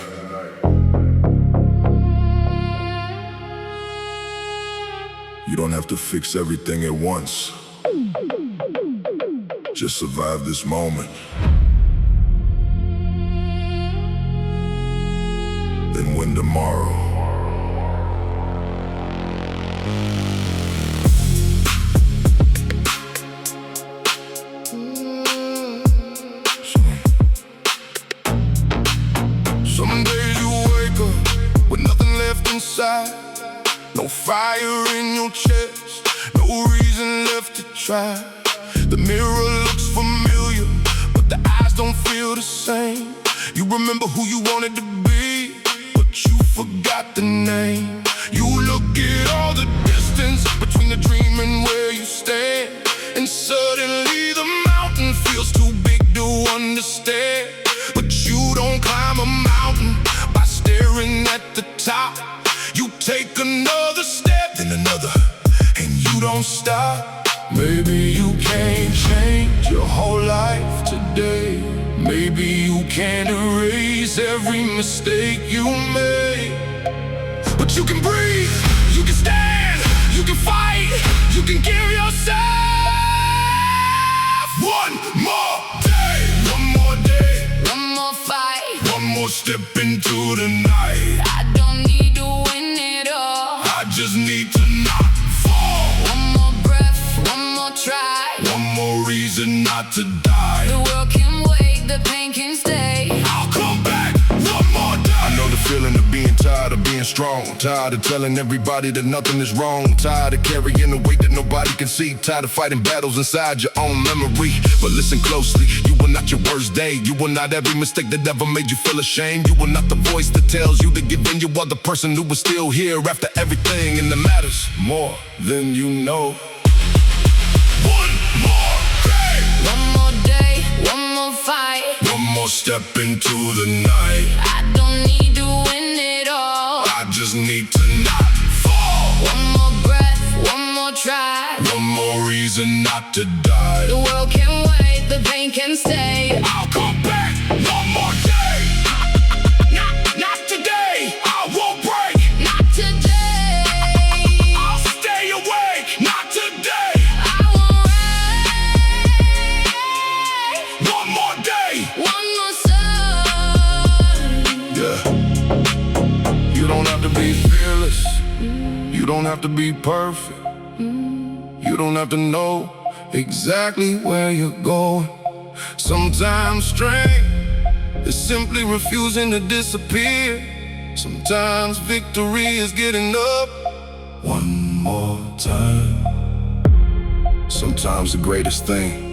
You don't have to fix everything at once. Just survive this moment, then win tomorrow. Some days you wake up with nothing left inside, no fire in your chest, no reason left to try. The mirror looks familiar, but the eyes don't feel the same. You remember who you wanted to be, but you forgot the name. You look at all the distance between the dream and where you stand, and suddenly the mountain feels too big to understand. But you don't climb a mountain by staring at the top. You take another step, then another, and you don't stop. Maybe you can't change your whole life today. Maybe you can't erase every mistake you made, but you can breathe, you can stand, you can fight, you can give yourself one more day, one more day, One more fight, one more step into the night. I don't need to win it all. I just need to not fall. One more breath, one more try. One more reason not to die. The world can wait, the pain can stay. I'll come back one more day. I know the feeling of being tired of being strong, tired of telling everybody that nothing is wrong, tired of carrying the weight that nobody can see, tired of fighting battles inside your own memory. But listen closely, you were not your worst day. You were not every mistake that ever made you feel ashamed. You were not the voice that tells you to give in. You are the person who was still here after everything, and that matters more than you know. One more day, One more day, one more fight. one more step into the night. I don't need to win it all. I just need to not fall. One more breath, one more try. One more reason not to die. The world can wait, the pain can stay. I'll come back one more day. Not today. I won't break. Not today. I'll stay awake. Not today. I won't wait. One to be fearless. You don't have to be perfect. You don't have to know exactly where you're going. Sometimes strength is simply refusing to disappear. Sometimes victory is getting up one more time. Sometimes the greatest thing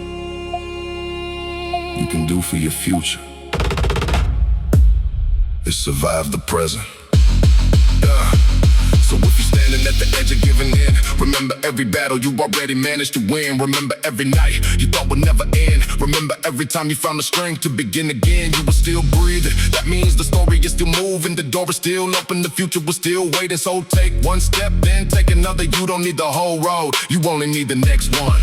you can do for your future is survive the present. So if you're standing at the edge of giving in, remember every battle you already managed to win. Remember every night you thought would never end. Remember every time you found the strength to begin again. You were still breathing, that means the story is still moving. The door is still open, the future was still waiting. So take one step, then take another. You don't need the whole road, you only need the next one.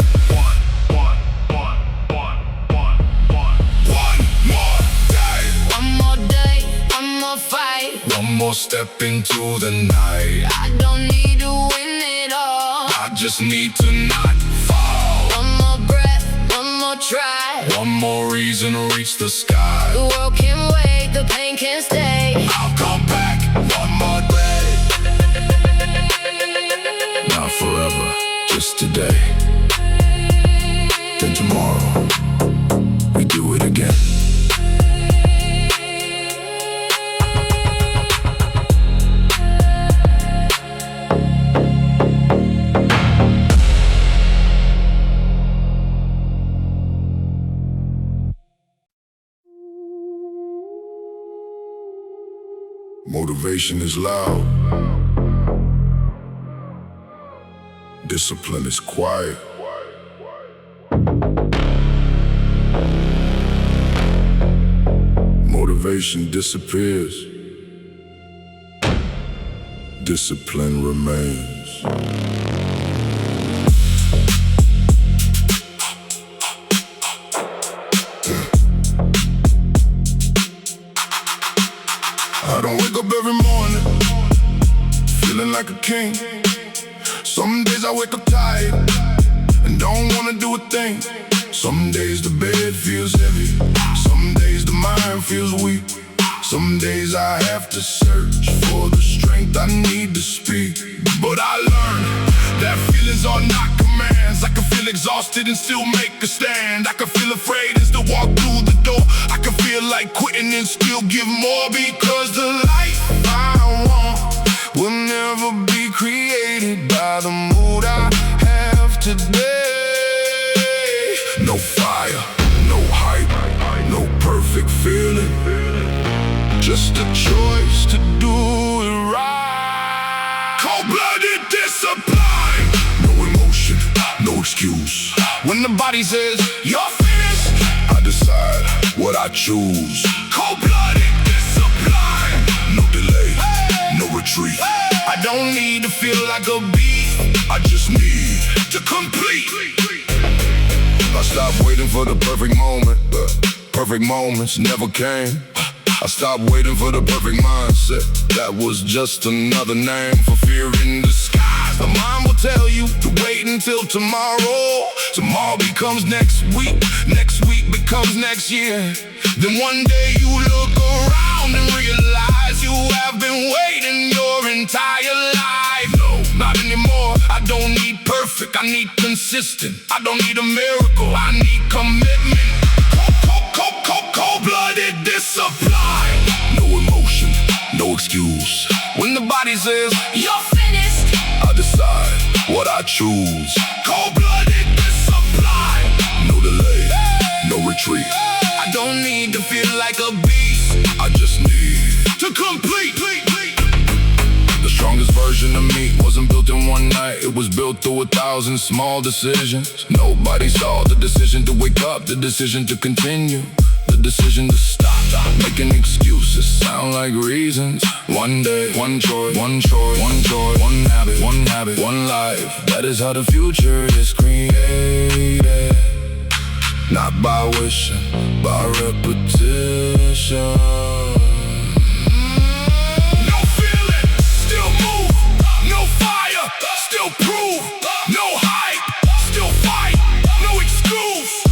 Fight. One more step into the night. I don't need to win it all. I just need to not fall. One more breath, one more try. One more reason to reach the sky. The world can wait, the pain can't stay. I'll come back one more day. Not forever, just today. Then tomorrow, we do it again. Motivation is loud. Discipline is quiet. Motivation disappears. Discipline remains. I don't wake up every morning feeling like a king. Some days I wake up tired and don't wanna do a thing. Some days the bed feels heavy. Some days the mind feels weak. Some days I have to search for the strength I need to speak. But I learned that feelings are not commands. I can feel exhausted and still make a stand. I can feel afraid and still walk through the door. I can feel like quitting and still give more. Because the life I want will never be created by the mood I have today. No fire, no hype, no perfect feeling. Just a choice to do it right. Cold-blooded discipline. No emotion, no excuse. When the body says, you're finished, I decide what I choose. Cold-blooded discipline. No delay, no retreat. I don't need to feel like a beast. I just need to complete. I stopped waiting for the perfect moment, but perfect moments never came. I stopped waiting for the perfect mindset. That was just another name for fear in disguise. The mind will tell you to wait until tomorrow. Tomorrow becomes next week. Next week becomes next year. Then one day you look around and realize you have been waiting your entire life. No, not anymore. I don't need perfect, I need consistent. I don't need a miracle, I need commitment. Cold-blooded discipline. No emotion, no excuse. When the body says, you're finished, I decide what I choose. Cold-blooded discipline. No delay, no retreat. I don't need to feel like a beast. I just need to complete. The strongest version of me wasn't built in one night. It was built through 1,000 small decisions. Nobody saw the decision to wake up, the decision to continue, the decision to stop making excuses sound like reasons. One day, one choice, one choice, one joy, one habit, one life. That is how the future is created. Not by wishing, by repetition. No feeling, still move. No fire, still prove. No hype, still fight. No excuse.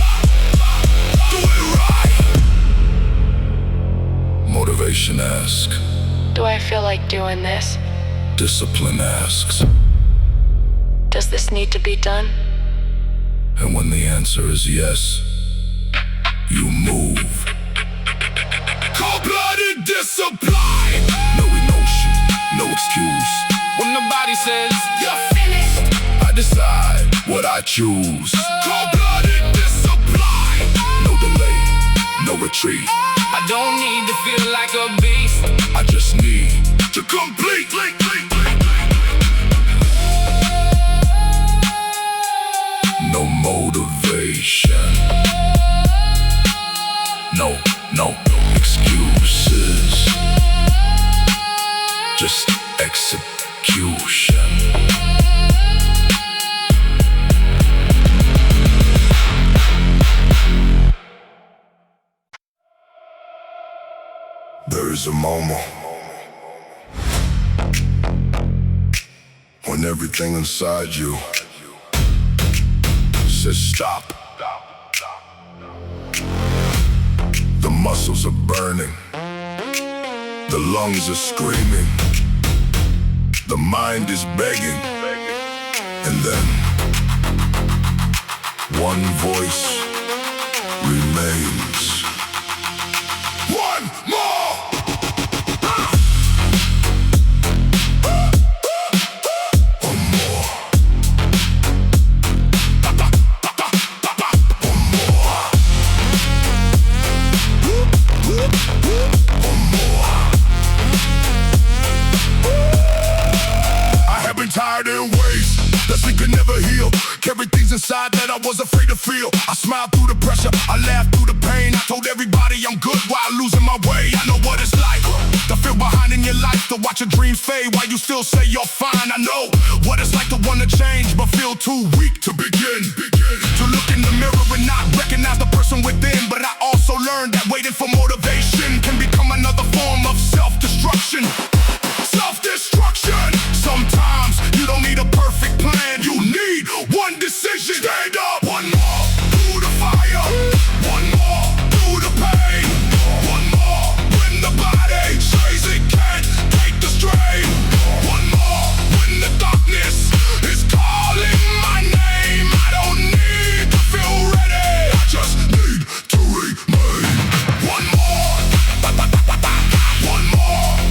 Do it right. Motivation asks, do I feel like doing this? discipline asks. Does this need to be done? And when the answer is yes, you move. Cold-blooded discipline. No emotion, no excuse. When the body says, You're finished, I decide what I choose. Cold-blooded discipline. No delay, no retreat. I don't need to feel like a beast. I just need to complete. No motivation. No excuses. Just execution. There is a moment when everything inside you says stop. The muscles are burning, the lungs are screaming, the mind is begging, and then one voice remains. One more! One more. I have been tired in ways that we could never heal. Carry things inside that I was afraid to feel. I smiled through the pressure, I laughed through the pain. I told everybody I'm good while losing my way. I know what it's like to feel behind in your life, to watch your dreams fade while you still say you're fine. I know what it's like to want to change but feel too weak to begin. To look in the mirror and not recognize the person within. But I also learned that waiting for motivation can become another form of self-destruction. Self-destruction. Sometimes you don't need a perfect plan, you need one decision. Stand up. One more through the fire. One more through the pain. One more when the body says it can't take the strain. One more when the darkness is calling my name. I don't need to feel ready, I just need to remain. One more. One more.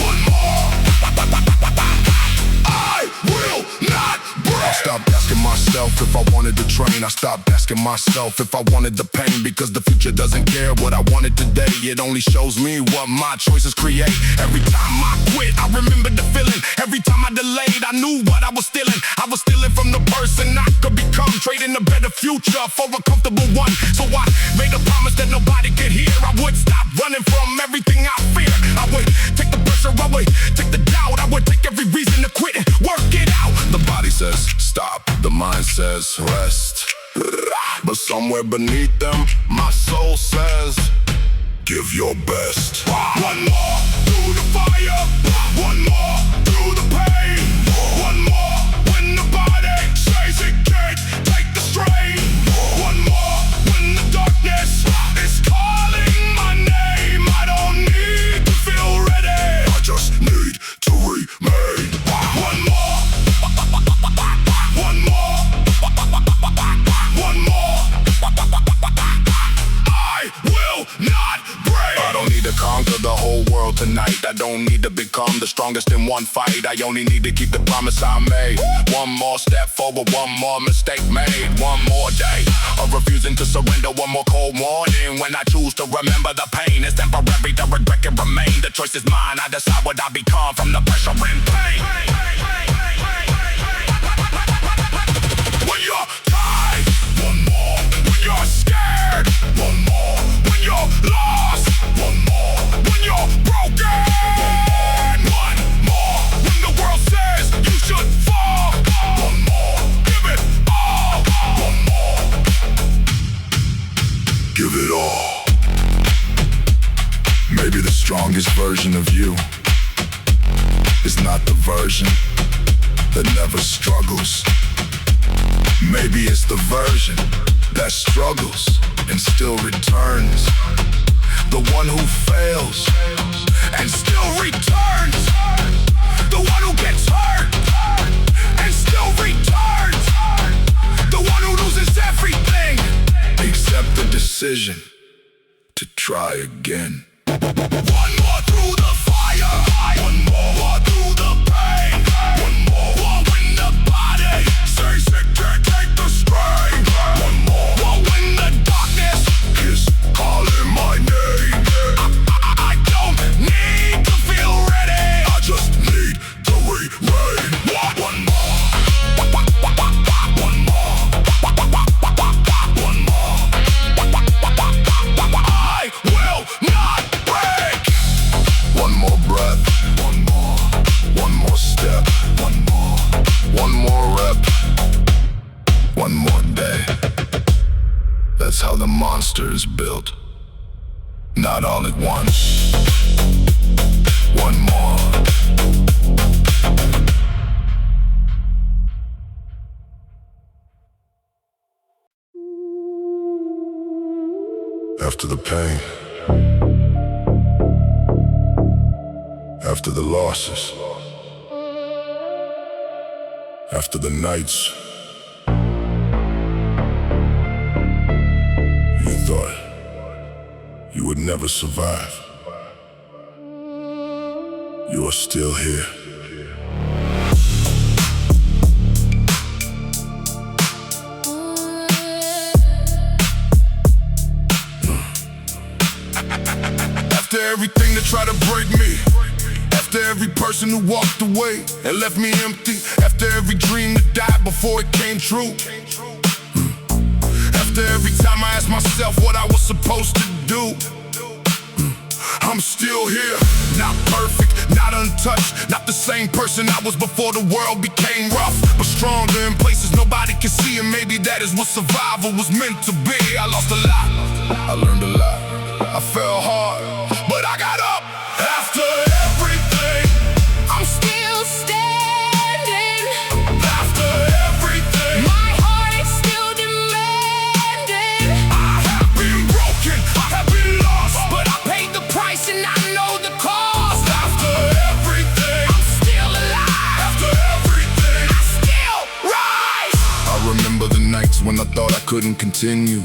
One more. I will not break. I stopped asking myself if I wanted to train. I stopped asking myself if I wanted the pain, because the future doesn't care what I wanted today. It only shows me what my choices create. Every time I quit, I remembered the feeling. Every time I delayed, I knew what I was stealing. I was stealing from the person I could become, trading a better future for a comfortable one. So I made a promise that nobody could hear. I would stop running from everything I fear. I would take the pressure, I would take the doubt, I would take every reason to quit and work it out. The body says stop, the mind says rest, but somewhere beneath them, my soul says give your best. One more through the fire. One more through the pain. One more when the body says it can't take the strain. One more when the darkness is calling my name. I don't need to feel ready, I just need to remain. One more. One more. One more. I will not break. I don't need to conquer the whole world tonight. I don't need to become the strongest in one fight. I only need to keep the promise I made. One more step forward, one more mistake made. One more day of refusing to surrender. One more cold morning when I choose to remember the pain is temporary, the regret can remain. The choice is mine, I decide what I become from the pressure and pain. When you're tired, one more. When you're scared, one more. When you're lost, one more. When you're broken, one more. When the world says you should fall, one more. Give it all, one more. Give it all. Maybe the strongest version of you is not the version that never struggles. Maybe it's the version that struggles and still returns. The one who fails and still returns. try again. One more through the fire, one more through the pain, one more when the body says it can't take the strain, one more when the darkness is calling my name. I don't need to feel ready, I just need to re-rain. One more, one more, one more. I will not break. One more breath, one more step, one more rep, one more day. That's how the monster is built. Not all at once. One more. After the pain, after the losses, after the nights you thought you would never survive, you are still here. After everything that tried to break me, after every person who walked away and left me empty, after every dream that died before it came true, after every time I asked myself what I was supposed to do, I'm still here. Not perfect, not untouched, not the same person I was before the world became rough, but stronger in places nobody can see, and maybe that is what survival was meant to be. I lost a lot, I learned a lot, I fell hard, but I got up. After everything, I'm still standing. after everything, My heart is still demanding. I have been broken, I have been lost, But I paid the price and I know the cost. after everything, I'm still alive. after everything, I still rise. I remember the nights when I thought I couldn't continue,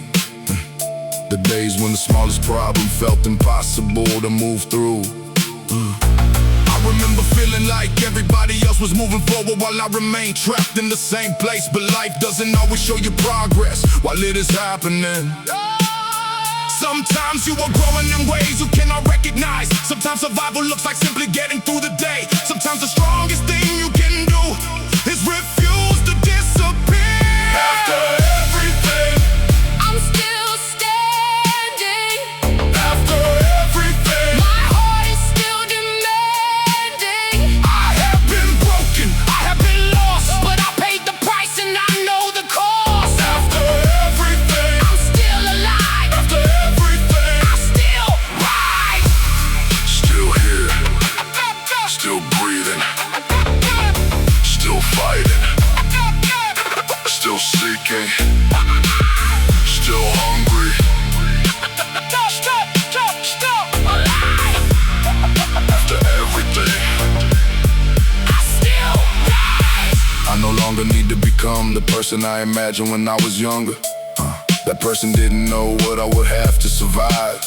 the days when the smallest problem felt impossible to move through. I remember feeling like everybody else was moving forward while I remained trapped in the same place. But life doesn't always show you progress while it is happening. Sometimes you are growing in ways you cannot recognize. Sometimes survival looks like simply getting through the day. Sometimes the strongest thing you can do is refuse to disappear. After everything, I'm still standing. after everything, My heart is still demanding. I have been broken, I have been lost, But I paid the price and I know the cost. after everything, I'm still alive. after everything, I still rise. still here, still breathing, still fighting, still seeking, still hungry. After everything, I still rise. I no longer need to become the person I imagined when I was younger. That person didn't know what I would have to survive.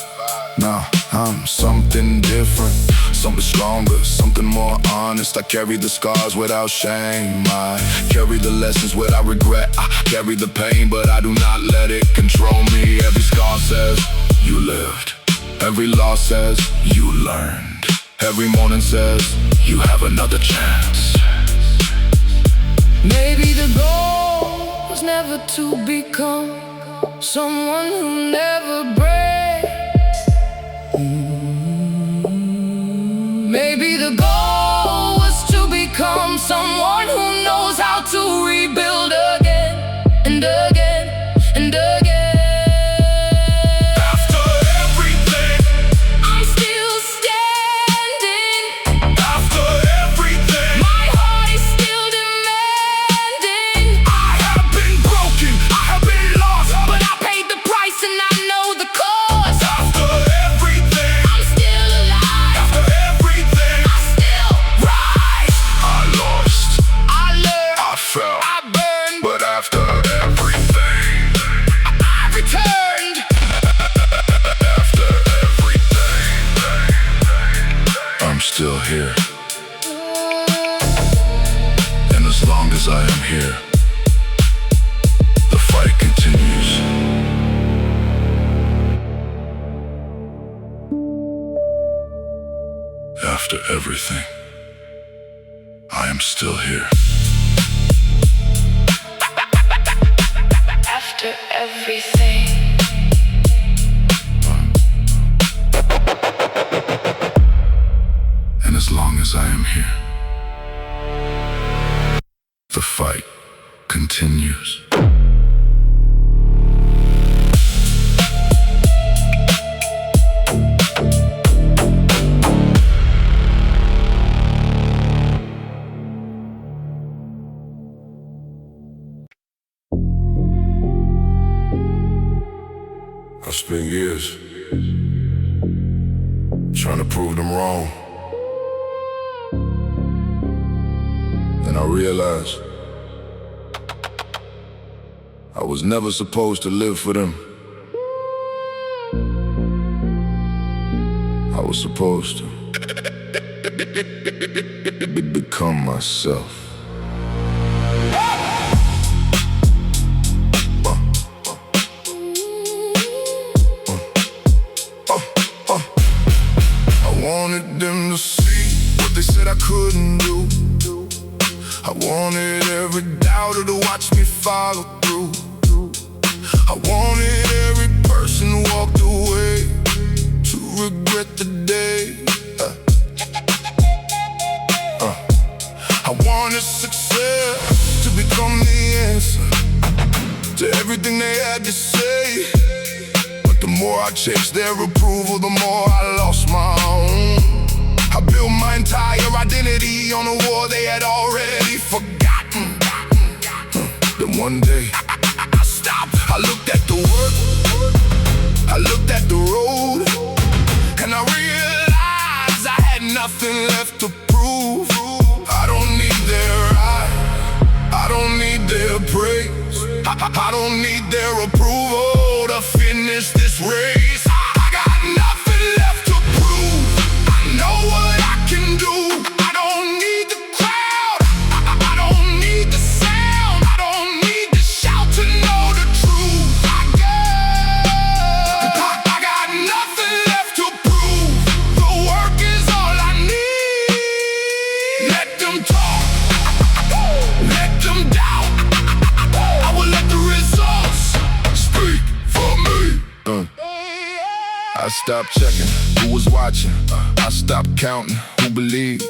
Now I'm something different, something stronger, something more honest. I carry the scars without shame, I carry the lessons without regret. I carry the pain, but I do not let it control me. Every scar says you lived, every loss says you learned, every morning says you have another chance. Maybe the goal was never to become someone who never breaks. Maybe the goal was to become someone who knows how to rebuild again and again and again. After everything, I'm still standing. after everything, My heart is still demanding. I have been broken, I have been lost, But I paid the price and I know the cost. as I am here, the fight continues. After everything, I am still here. After everything. And as long as I am here, the fight continues. I spent years trying to prove them wrong. Then I realized I was never supposed to live for them. I was supposed to become myself. I wanted them to see what they said I couldn't do. I wanted every doubter to watch me follow through. I wanted every person who walked away to regret the day. I wanted success to become the answer to everything they had to say. But the more I chased their approval, the more I lost my own. I built my entire identity on a war they had already forgotten. Then one day, I stopped. I looked at the work, I looked at the road, and I realized I had nothing left to prove. I don't need their eyes, I don't need their praise, I don't need their approval to finish this race. I got nothing left to prove. I know what I can do. I don't need the crowd, I don't need the sound, I don't need to shout to know the truth. I got nothing left to prove. The work is all I need. Let them talk, let them doubt. I will let the results speak for me. I stopped checking who was watching, I stopped counting who believed,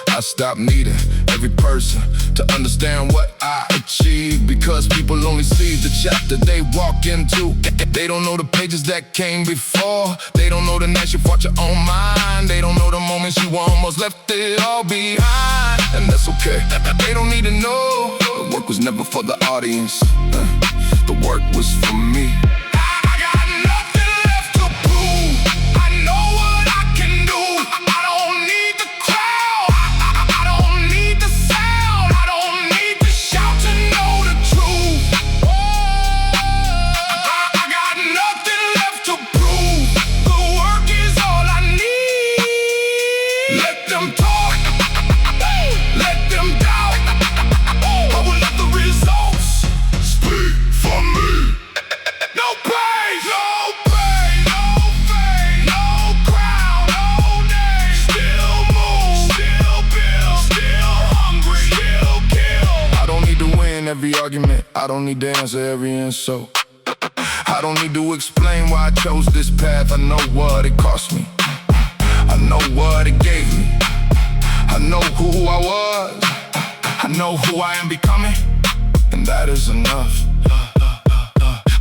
I stopped needing every person to understand what I achieved. Because people only see the chapter they walk into. They don't know the pages that came before. They don't know the nights you fought your own mind. They don't know the moments you almost left it all behind. And that's okay, they don't need to know. The work was never for the audience, the work was for me. I got nothing left to prove. I know what I can do. I don't need the crowd, I don't need the sound, I don't need to shout to know the truth. I got nothing left to prove. The work is all I need. Let them talk, let them doubt. I will let the results speak for me. No praise, no pain, no fame, no crown, no name. Still move, still build, still hungry, still kill. I don't need to win every argument, I don't need to answer every insult. I don't need to explain why I chose this path. I know what it cost me, I know what it gave me. I know who I was, I know who I am becoming, and that is enough.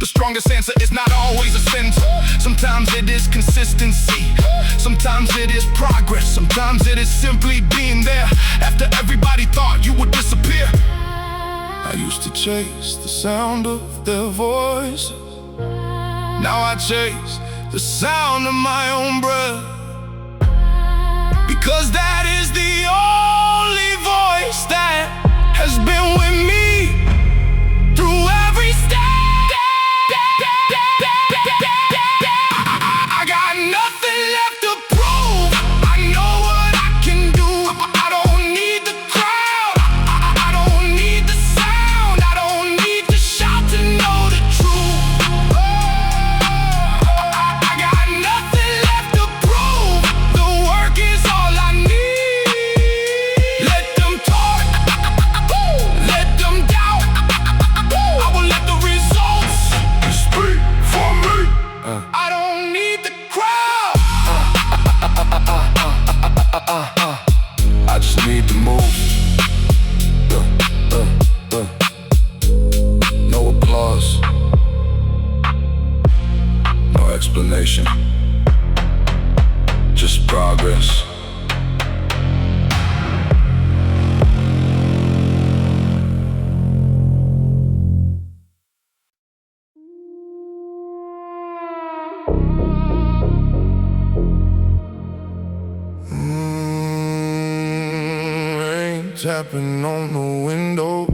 The strongest answer is not always a sentence. Sometimes it is consistency, sometimes it is progress, sometimes it is simply being there after everybody thought you would disappear. I used to chase the sound of their voice, now I chase the sound of my own breath. Because that is the only voice that has been with me through every step. I got nothing left to prove. I know what I can do. I don't need the crowd, I don't need the the move. No applause, no explanation, just progress. Rain tapping on the windows,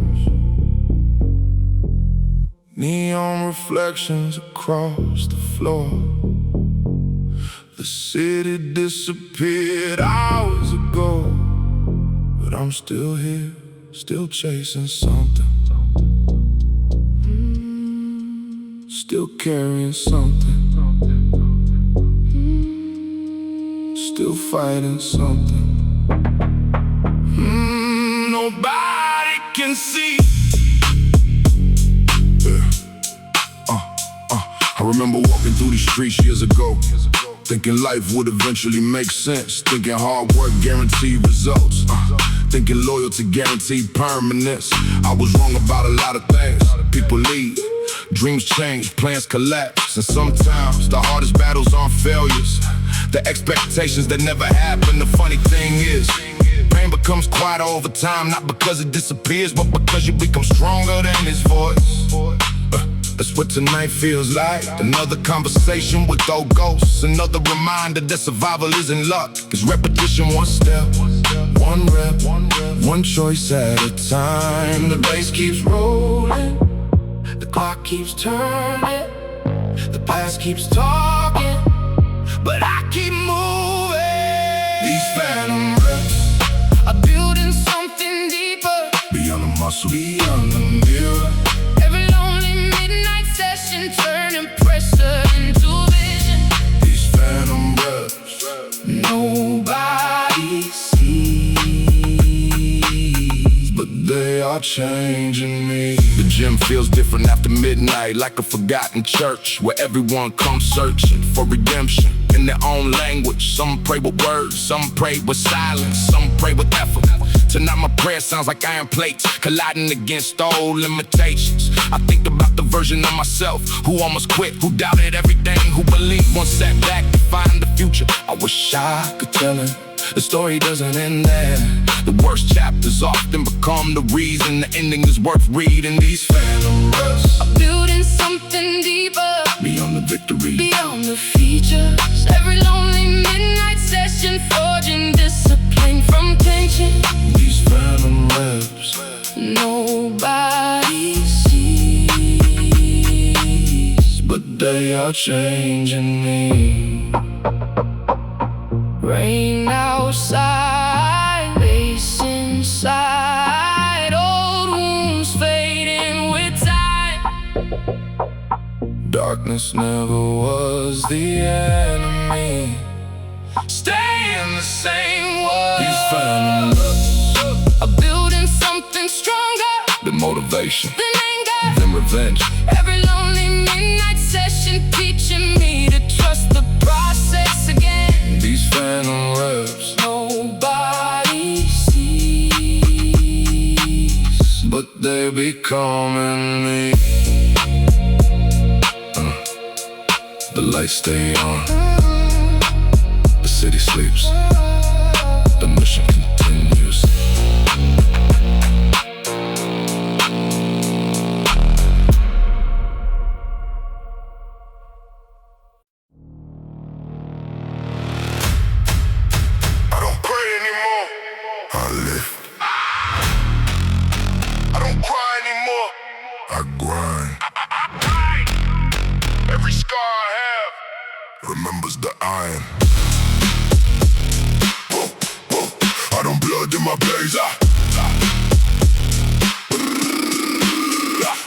neon reflections across the floor. The city disappeared hours ago, but I'm still here, still chasing something, still carrying something, still fighting something. Nobody can see. I remember walking through these streets years ago, thinking life would eventually make sense, thinking hard work guaranteed results, thinking loyalty guaranteed permanence. I was wrong about a lot of things. People leave, dreams change, plans collapse, and sometimes the hardest battles aren't failures, the expectations that never happen. The funny thing is, pain becomes quieter over time, not because it disappears, but because you become stronger than its voice. That's what tonight feels like. Another conversation with old ghosts, another reminder that survival isn't luck, it's repetition, one step, one rep, one choice at a time. The bass keeps rolling, the clock keeps turning, the past keeps talking, but I keep moving. These phantom reps I'm building something deeper, beyond the muscle, beyond the mirror. every lonely midnight session turning pressure into vision. These phantom reps nobody sees, but they are changing me. the gym feels different after midnight, like a forgotten church where everyone comes searching for redemption in their own language. Some pray with words, some pray with silence, some pray with effort. Tonight my prayer sounds like iron plates colliding against old limitations. I think about the version of myself who almost quit, who doubted everything, who believed one setback defined the future. I wish I could tell him the story doesn't end there. The worst chapters often become the reason the ending is worth reading. These phantom reps I'm building something deeper, beyond the victory, beyond the features. Every lonely midnight session forging discipline from tension. These phantom reps Nobody sees, but they are changing me. rain outside, face inside, old wounds fading with time. Darkness never was the enemy. Stay in the same world. These phantom reps I'm building something stronger the motivation, than anger. then revenge. Every lonely midnight session teaching me to trust the process again. These phantom reps Nobody sees, but they becoming me. The lights stay on, the city sleeps, the mission continues. I don't pray anymore, I lift. I don't cry anymore, I grind. Every scar I have remembers the iron. I don't blood in my veins.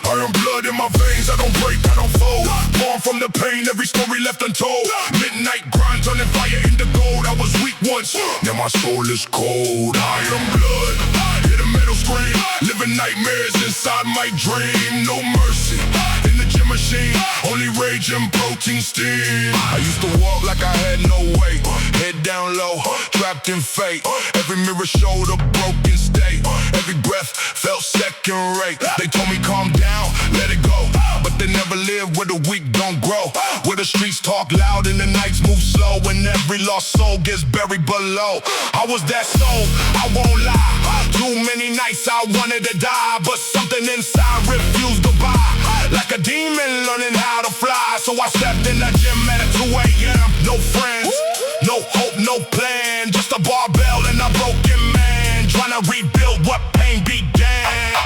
I am blood in my veins, I don't break, I don't fold. Born from the pain, every story left untold. Midnight grind, turning fire into gold. I was weak once, now my soul is cold. I am blood, hear the metal scream. Living nightmares inside my dream. No mercy, in the gym a machine, only rage and protein steam. I used to walk like I had no weight, head down low, trapped in fate. Every mirror showed a broken state, every breath felt second rate. They told me calm down, let it go, but they never live where the weak don't grow, where the streets talk loud and the nights move slow, and every lost soul gets buried below. I was that soul, I won't lie. Too many nights I wanted to die, but something inside refused to buy. Like a demon learning how to fly, so I stepped in the gym at 2 a.m. No friends, no hope, no plan, just a barbell and a broken man, trying to rebuild what pain began.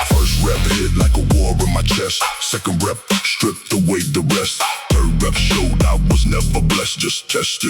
First rep hit like a war in my chest. Second rep stripped away the rest. Third rep showed I was never blessed, just tested.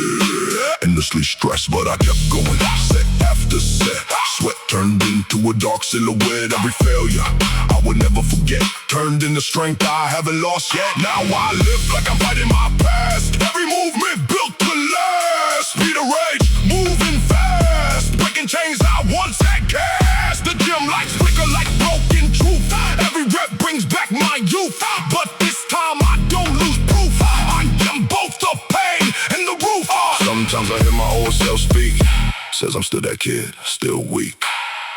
Endlessly stressed, but I kept going. Set after set, sweat turned into a dark silhouette. Every failure I would never forget turned into strength I haven't lost yet. Now I live like I'm fighting my past. Every movement built to last. Speed of rage, moving fast, breaking chains I once had cast. The gym lights flicker like broken truth. Every rep brings back my youth, but this time I don't lose proof. I am both the pain and the roof. Sometimes I hear my old self speak, says I'm still that kid, still weak,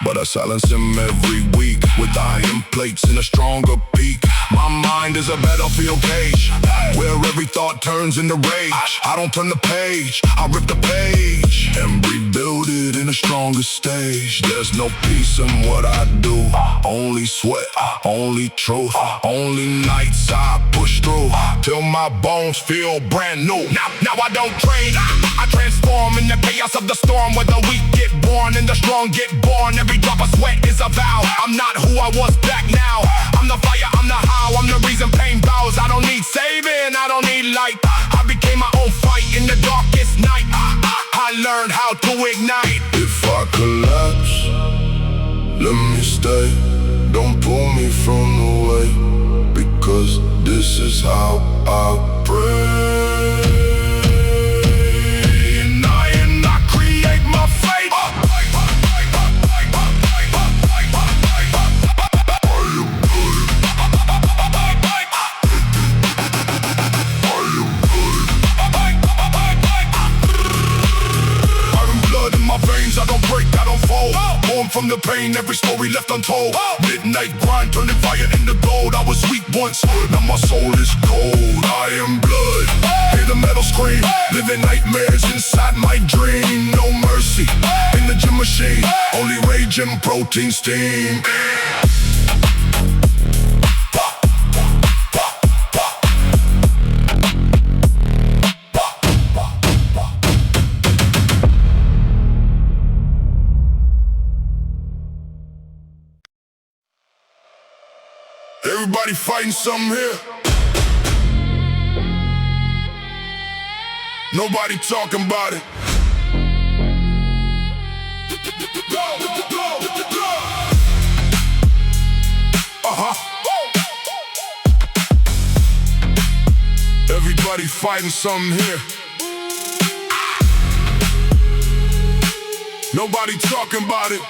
but I silence him every week with iron plates and a stronger peak. My mind is a battlefield cage where every thought turns into rage. I don't turn the page, I rip the page and rebuild it in a stronger stage. There's no peace in what I do, only sweat, only truth, only nights I push through till my bones feel brand new. Now I don't train, I transform in the chaos of the storm, where the weak get born and the strong get born. Every drop of sweat is a vow. I'm not who I was back now. I'm the fire, I'm the how, I'm the reason pain bows. I don't need saving, I don't need light. I became my own fight in the darkest night. I learned how to ignite. If I collapse, let me stay. Don't pull me from the way, because this is how I pray. And I create my fate. I don't break, I don't fold. Born from the pain, every story left untold. Midnight grind, turning fire into gold. I was weak once, now my soul is cold. I am blood, hear the metal scream. Living nightmares inside my dream. No mercy in the gym machine, only rage and protein steam. Everybody fighting something here. Nobody talking about it. Everybody fighting something here. Nobody talking about it.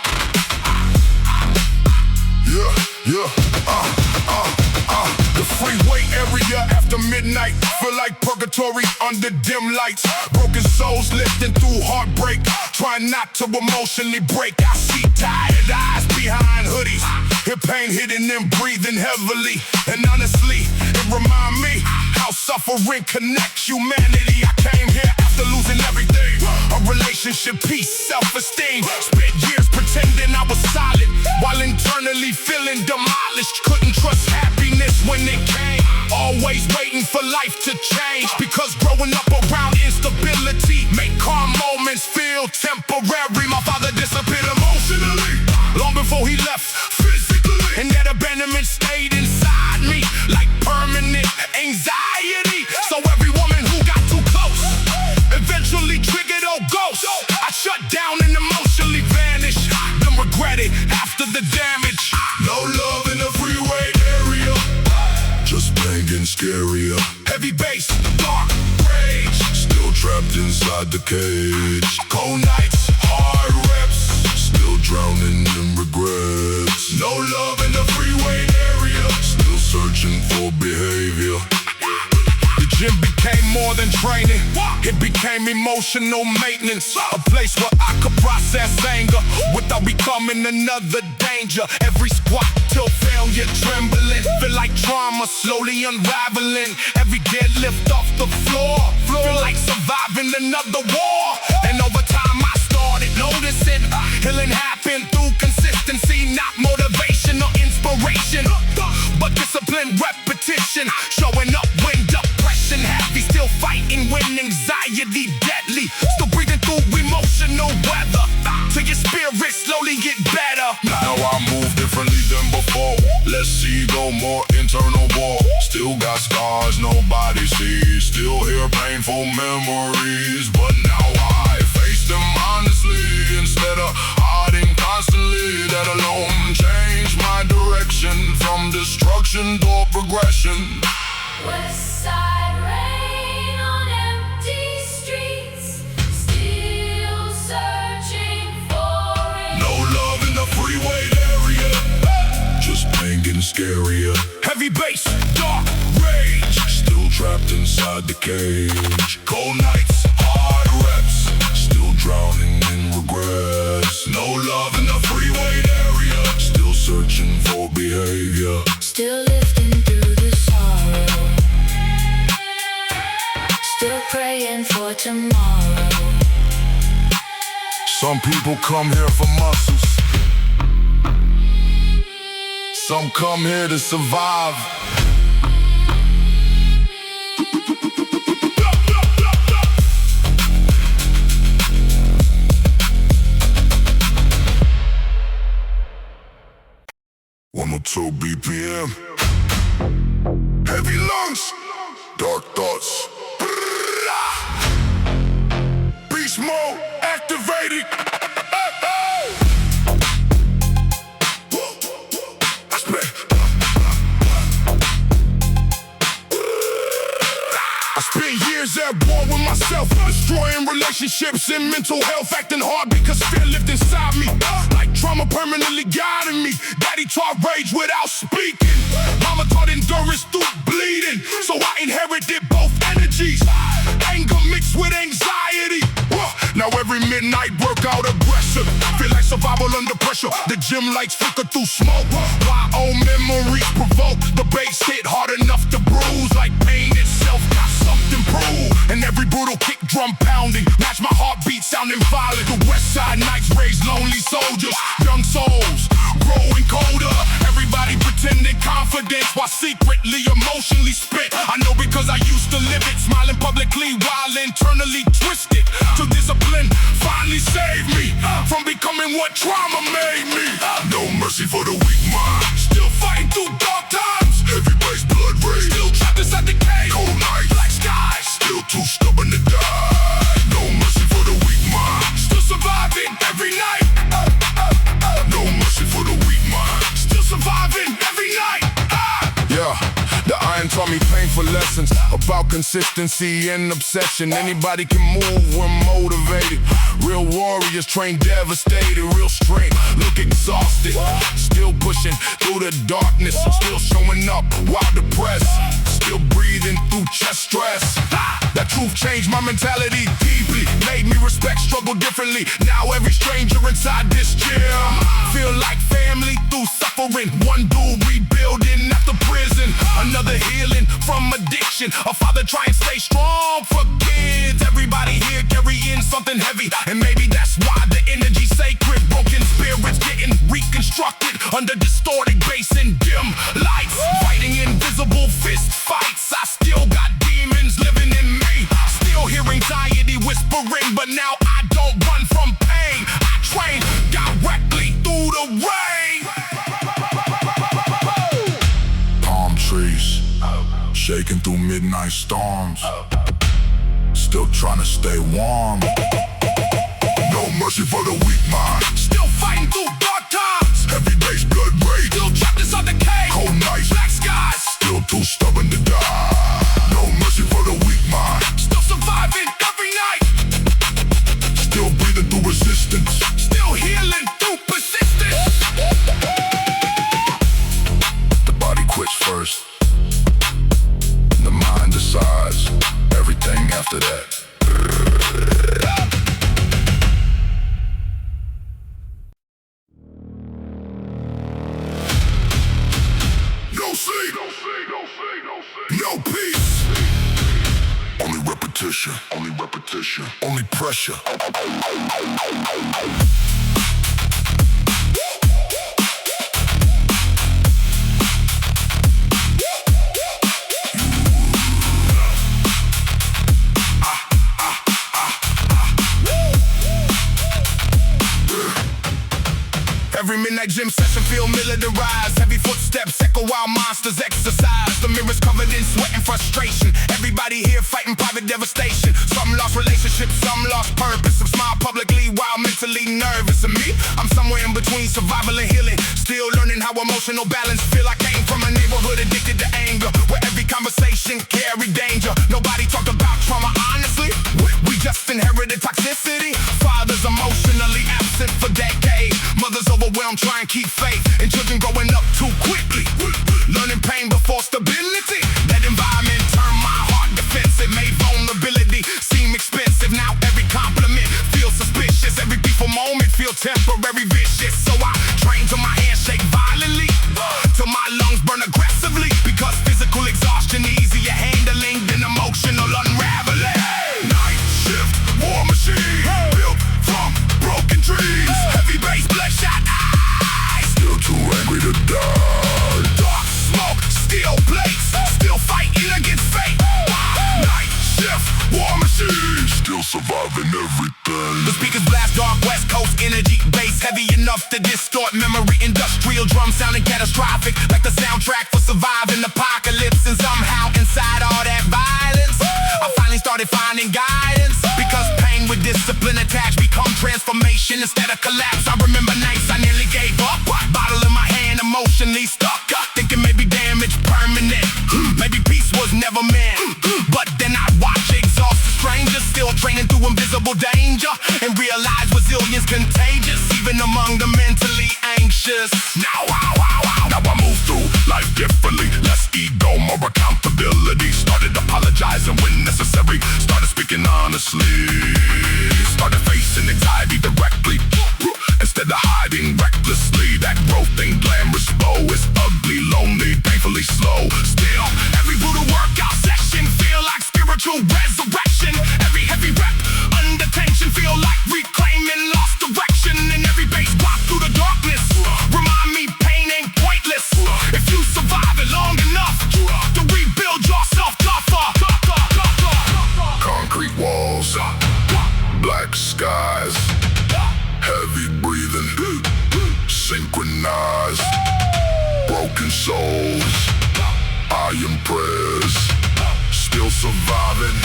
The freeway area after midnight feel like purgatory under dim lights. Broken souls lifting through heartbreak, trying not to emotionally break. I see tired eyes behind hoodies, hear pain hitting and breathing heavily. And honestly, it remind me how suffering connects humanity. I came here after losing everything, a relationship, peace, self-esteem. Spent years pretending I was solid, while internally feeling demolished. Couldn't trust happiness when it came, always waiting for life to change. Because growing up around instability make calm moments feel temporary. My father disappeared emotionally long before he left physically, and that abandonment stayed inside me like permanent anxiety. So every woman who got too close eventually triggered a ghost. I shut down and emotionally vanished, then regret it after the damage. No love in the freeway area, just pain getting scarier. Heavy bass, dark rage, Still trapped inside the cage. cold nights, hard reps. Still drowning in regrets. No love in the freeway area, Still searching for behavior. more than training. It became emotional maintenance, a place where I could process anger without becoming another danger. Every squat till failure trembling, feel like trauma slowly unraveling. Every deadlift off the floor, feel like surviving another war. And over time I started noticing healing happened through consistency, not motivation or inspiration, but discipline, repetition. Showing up when depression heavy, still fighting when anxiety deadly. Still breathing through emotional weather till your spirit slowly get better. Now I move differently than before. Let's see, go more internal war. Still got scars nobody sees. Still hear painful memories, but now I face them honestly instead of hiding constantly. That alone changed my direction from destruction to progression. West side rain on empty streets, still searching for it. No love in the freeway area, just pain getting scarier. Heavy bass, dark rage, Still trapped inside the cage. Cold nights, hard reps, still drowning in regrets. No love in the freeway area, still searching for behavior. Still lifting through the sorrow, still praying for tomorrow. Some people come here for muscles, some come here to survive. Two BPM, heavy lungs, dark thoughts. Beast mode activated. I spent years at war with myself, destroying relationships and mental health, acting hard because fear lived inside me. Like trauma permanently guiding me. Daddy taught rage without speaking. Mama taught endurance through bleeding. So I inherited both energies, anger mixed with anxiety. Now every midnight workout aggressive, feel like survival under pressure. The gym lights flicker through smoke, while old memories provoke. The bass hit hard enough to bruise, like pain itself got something prove. And every brutal kick drum pounding, match my heartbeat sounding violent. The west side nights raise lonely soldiers, young souls growing colder. Everybody pretending confidence while secretly emotionally spent. I know because I used to live it, smiling publicly while internally twisted. To discipline finally saved me from becoming what trauma made me. no mercy for the weak mind. Still fighting through dark times, Heavy bass, blood rage, still trapped inside the cave. cold nights, Black skies, still too stubborn to die. No mercy for the weak mind. still surviving every night. No mercy for the weak mind. Still surviving every night. Yeah, the iron taught me painful lessons about consistency and obsession. Anybody can move when motivated. Real warriors train devastated. Real strength, look exhausted. Still pushing through the darkness. Still showing up while depressed. Still breathing through chest stress. That truth changed my mentality deeply, made me respect struggle differently. Now every stranger inside this gym feel like family through suffering. One dude rebuilding after prison, another healing from addiction. A father trying to stay strong for kids. Everybody here carrying something heavy, and maybe that's why the energy's sacred. Broken spirits getting reconstructed under distorted bass and dim lights. Fighting invisible fist fights. I still got demons living in me. Still hear anxiety whispering, but now I don't run from pain. I train directly through the rain. Palm trees, shaking through midnight storms. Still trying to stay warm. No mercy for the weak mind. Still fighting through dark times, Heavy bass, blood rage, still trapped inside the cave. cold nights, Black skies, still too stubborn to die. No mercy for the weak mind. still surviving every night. Still breathing through resistance. Still healing through persistence. The body quits first. The mind decides everything repetition, only repetition, only pressure. Every midnight gym session feel militarized. Heavy footsteps echo while monsters exercise. The mirrors covered in sweat and frustration. Everybody here fighting private devastation. Some lost relationships, some lost purpose. Some smile publicly while mentally nervous. And me, I'm somewhere in between survival and healing. Still learning how emotional balance feel. I came from a neighborhood addicted to anger, where every conversation carried danger. Nobody talked about trauma honestly. We just inherited toxicity. Fathers emotionally absent for decades. Mothers overwhelmed trying to keep faith. And children growing up too quickly. Learning pain before stability. That environment turned my heart defensive. Made vulnerability seem expensive. Now every compliment feels suspicious. Every peaceful moment feel temporary vicious. So I train till my hands shake violently, till my lungs burn aggressively. Because physical exhaustion easier handling than emotional unraveling. Night shift, war machine, built from broken dreams. Heavy bass, bloodshot eyes, still too angry to die. Dark smoke, steel plates, still fighting against fate. Night shift, war machine, still surviving everything. The speakers blast dark West Coast energy, bass heavy enough to distort memory. Industrial drums sounding catastrophic, like the soundtrack for surviving apocalypse. And somehow inside all that violence, I finally started finding guidance. Because pain with discipline attached become transformation instead of collapse. I remember nights I nearly gave up, bottle in my hand, emotionally stuck, thinking maybe damage permanent, maybe peace was never meant. But then I watch exhausted strangers still training through invisible danger, and realize resilience contagious even among the mentally anxious. Now I move through life differently, less ego, more accountability. Started apologizing when necessary, started speaking honestly, started facing anxiety directly instead of hiding recklessly. That growth ain't glamorous, though it's ugly, lonely, painfully slow. Still, every brutal workout session feel like spiritual resurrection. Every heavy rep under tension feel like reclaiming lost direction. And every bass block through the darkness remind me pain ain't pointless if you survive it long enough to rebuild yourself tougher. Concrete walls, black skies, heavy breathing, synchronized, broken souls, iron prayers, still surviving.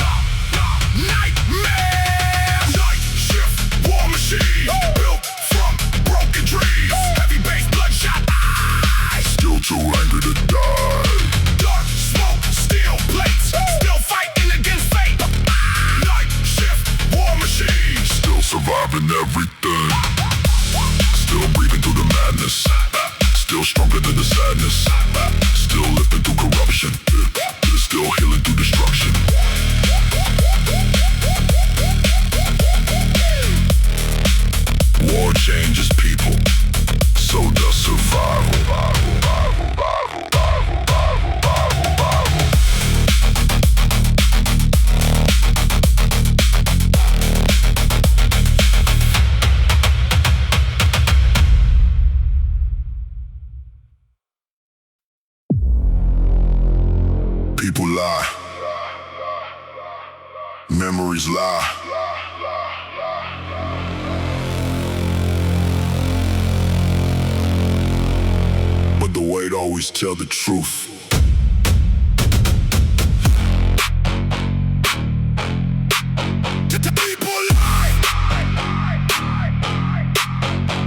Nightmares, night shift, war machine, built from broken dreams. Heavy bass, bloodshot eyes, still too angry to die. Dark smoke, steel plates, still fighting against fate. Night shift, war machine, still surviving everything. Still breathing through the madness, still stronger than the sadness. Still lifting through corruption, still healing through destruction. War changes people, so does survival. People lie, memories lie. But the weight always tell the truth. People lie.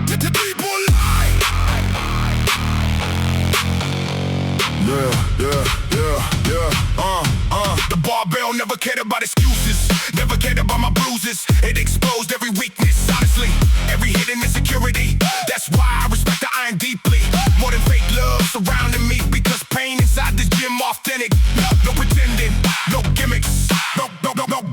People lie. The barbell never cared about excuses, never cared about my bruises. It exposed every weakness, honestly, every hidden insecurity. That's why I respect the iron deeply, more than fake love surrounding me. Because pain inside this gym authentic, no pretending, no gimmicks, no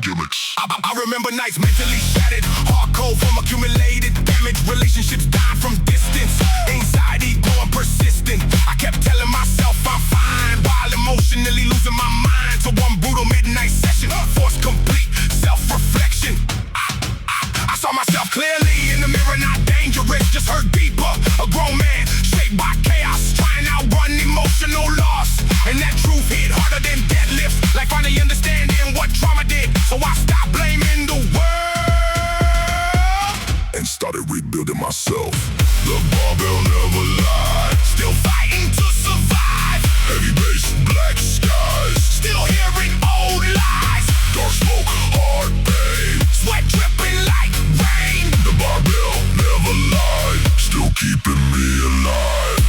gimmicks. I remember nights mentally shattered, hardcore from accumulated damage. Relationships died from distance, anxiety growing persistent. I kept telling myself I'm fine, while emotionally losing my mind. To one brutal midnight session, force complete, me alive.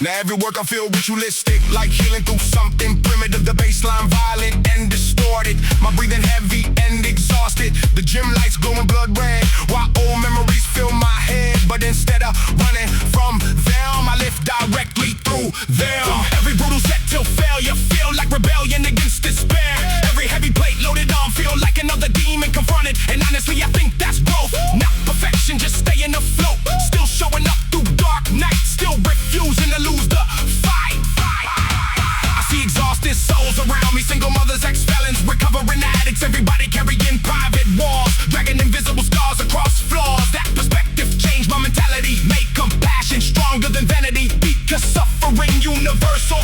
Now every work I feel ritualistic, like healing through something primitive. The baseline violent and distorted, my breathing heavy and exhausted. The gym lights glowing blood red, while old memories fill my head. But instead of running from them, I live directly through them. Every brutal set till failure, feel like rebellion against despair. Every heavy plate loaded on, feel like another demon confronted. And honestly, I think that's growth, not perfection, just staying afloat. Still showing up through dark nights, still refusing to lose the fight. I see exhausted souls around me, single mothers, ex-felons, recovering addicts. Everybody carrying private walls, dragging invisible scars across floors. That perspective changed my mentality, make compassion stronger than vanity. Because suffering universal,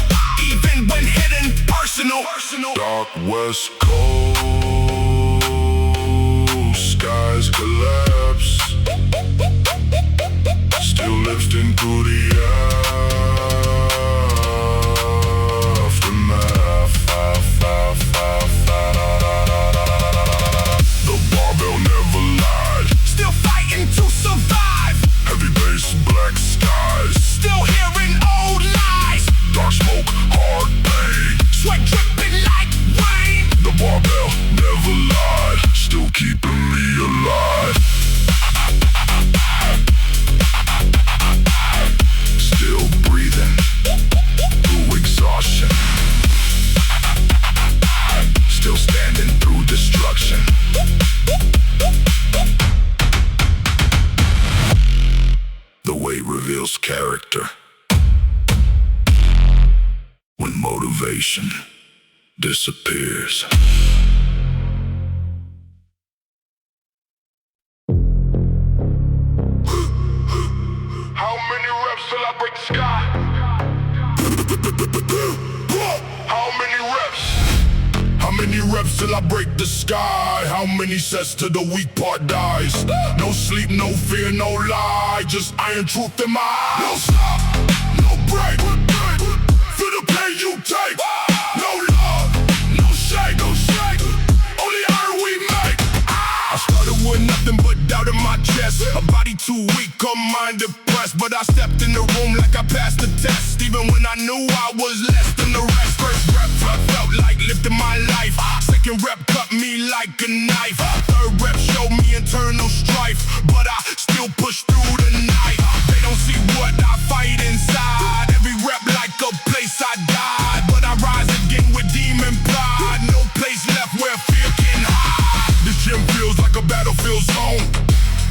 even when hidden, personal. Dark West Coast, skies collapse, still lifting through the aftermath. The barbell never lied, Still fighting to survive, heavy bass, black skies, still hearing old lies. dark smoke, hard pain. Sweat dripping like rain. The barbell never lied, still keeping me alive. Still breathing through exhaustion, still standing through destruction. The weight reveals character when motivation disappears. How many reps till I break the sky? How many reps? How many reps till I break the sky? How many sets till the weak part dies? No sleep, no fear, no lie, just iron truth in my eyes. No stop, no break, feel the pain you take. No love, no shake, only iron we make. I started with nothing but doubt in my chest, a body too weak, a mind depressed. But I stepped in the room like I passed the test, even when I knew I was less than the rest. First rep I felt like lifting my life, second rep cut me like a knife, third rep showed me internal strife, but I still push through the night. They don't see what I fight inside, every rep like a place I died, but I rise again with demon pride. No place left where fear can hide. This gym feels like a battlefield zone,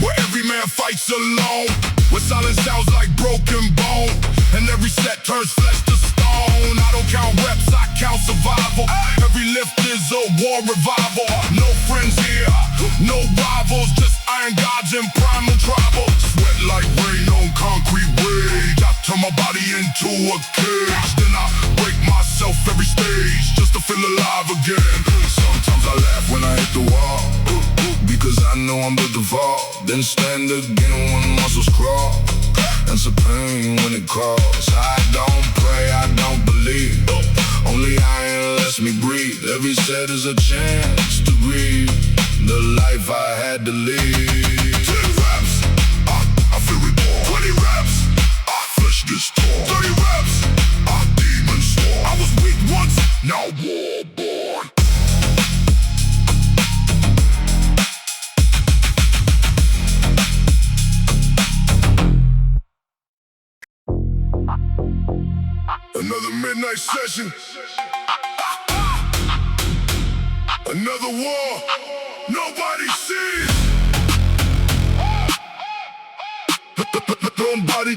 where every man fights alone, where silence sounds like broken bone, and every set turns flesh to stone. I don't count reps, I count survival. Every lift is a war revival. No friends here, no rivals, just iron gods and primal tribal. Sweat like rain on concrete rage, I turn my body into a cage. Then I break myself every stage, just to feel alive again. Sometimes I laugh when I hit the wall, because I know I'm built to fall. Then stand again when muscles crawl, and some pain when it calls. I don't pray, I don't believe, only iron lets me breathe. Every set is a chance to breathe the life I had to lead. 10 reps, I feel reborn. 20 reps, flesh gets torn. 30 reps, demons storm. I was weak once, now war born. Another midnight session, another war nobody sees. Nobody.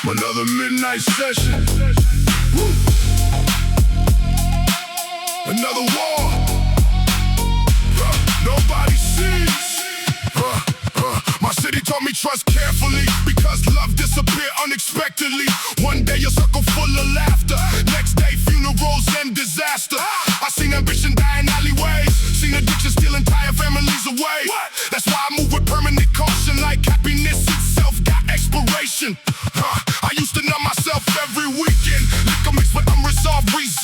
Another midnight session. Another war nobody sees. My city taught me trust carefully, because love disappeared unexpectedly. One day a circle full of laughter, next day funerals and disaster. I seen ambition die in alleyways, seen addiction steal entire families away. That's why I move with permanent caution, like happiness itself got expiration. I used to numb myself every weekend, liquor mixed with unresolved resentment.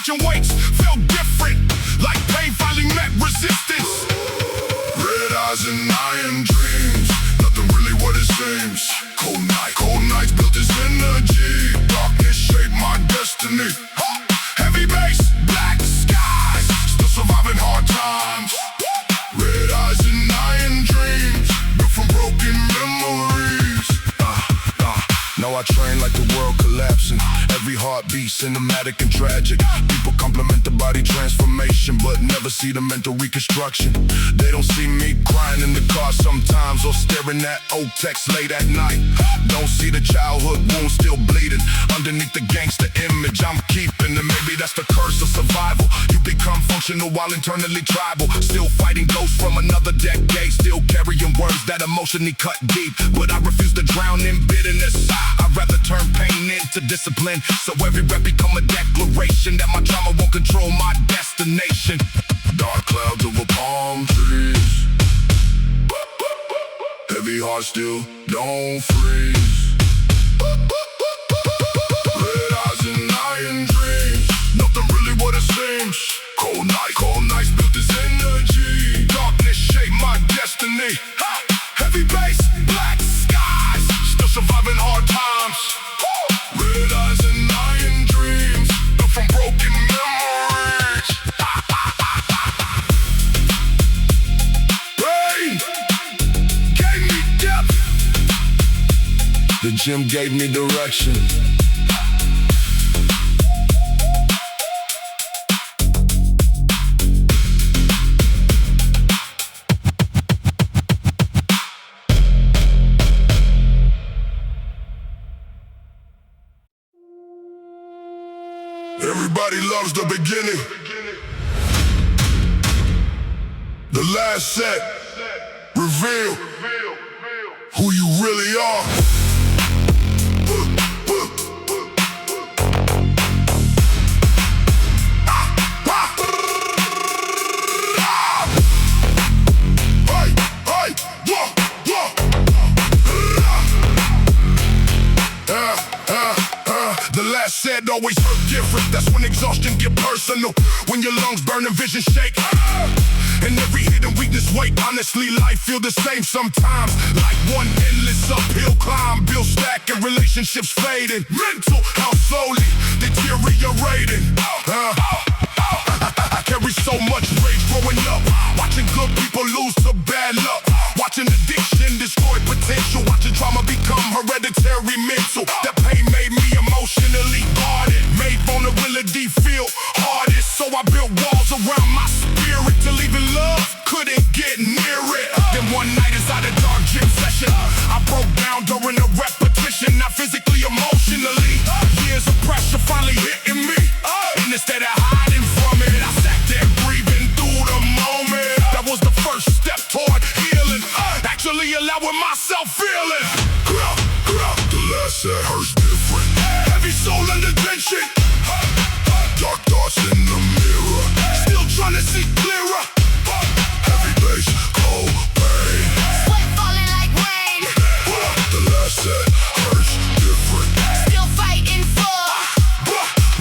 watching weights felt different, like pain finally met resistance. Red eyes and iron dreams, nothing really what it seems. Cold nights built this energy. Darkness shaped my destiny. Heavy bass, black skies, still surviving hard times. Red eyes and iron dreams, built from broken memories. Now I train like the world collapsing. Every heartbeat cinematic and tragic. People compliment the body transformation, but never see the mental reconstruction. They don't see me crying in the car sometimes, or staring at old texts late at night. Don't see the childhood wound still bleeding underneath the gangster image I'm keeping. And maybe that's the curse of survival. You become functional while internally tribal. Still fighting ghosts from another decade. Still carrying words that emotionally cut deep, but I refuse to drown in bitterness. I'd rather turn pain into discipline, so every rep become a declaration that my trauma won't control my destination. Dark clouds over palm trees, heavy heart still don't freeze. Red eyes and iron dreams, nothing really what it seems. Cold nights built this energy. Darkness shaped my destiny. Heavy bass, black skies, still surviving hard times. Red eyes and iron dreams, built from broken memories. Pain gave me depth. The gym gave me direction. Everybody loves the beginning. The last set reveal who you really are. The last said always hurt different. That's when exhaustion get personal. When your lungs burn and vision shake. And every hidden weakness wake. Honestly, life feel the same sometimes. Like one endless uphill climb. Bills stack and relationships fading. Mental health slowly deteriorating. I carry so much rage growing up. Watching good people lose to bad luck. Watching addiction destroy potential. Watching trauma become hereditary mental. That pain made me emotionally guarded. Made vulnerability feel hardest. So I built walls around my spirit till even love couldn't get near it. Then one night inside a dark gym session, I broke down during a repetition. Not physically, emotionally. Years of pressure finally hitting me. And instead of hiding from it, I sat there breathing through the moment. That was the first step toward healing. Actually allowing myself feeling. The last set hurts different. Heavy soul under tension. Dark thoughts in the mirror. Still trying to see clearer. Heavy bass, cold pain. Sweat falling like rain. The last set hurts different. Still fighting for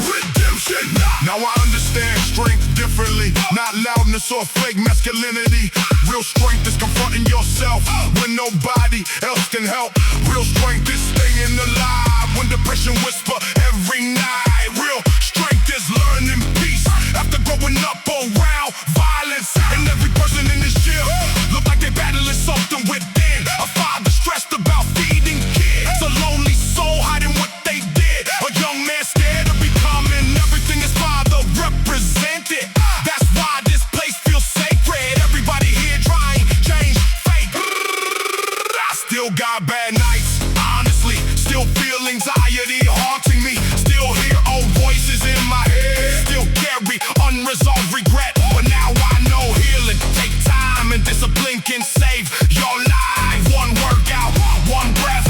redemption. Now I understand strength differently. Not loudness or fake masculinity. Real strength is confronting yourself when nobody else can help. Real strength is staying alive when depression whisper every night. Real strength is learning peace after growing up around violence. And every person in this gym look like they battling something within. A father stressed about feeding kids. A lonely soul hiding what they did. A young man scared of becoming everything his father represented. That's why this place feels sacred. Everybody here trying change fate. I still got bad nights, honestly. Still feel anxiety haunting me. Still hear old voices in my head. Still carry unresolved regret. But now I know healing take time and discipline can save your life. One workout, one breath,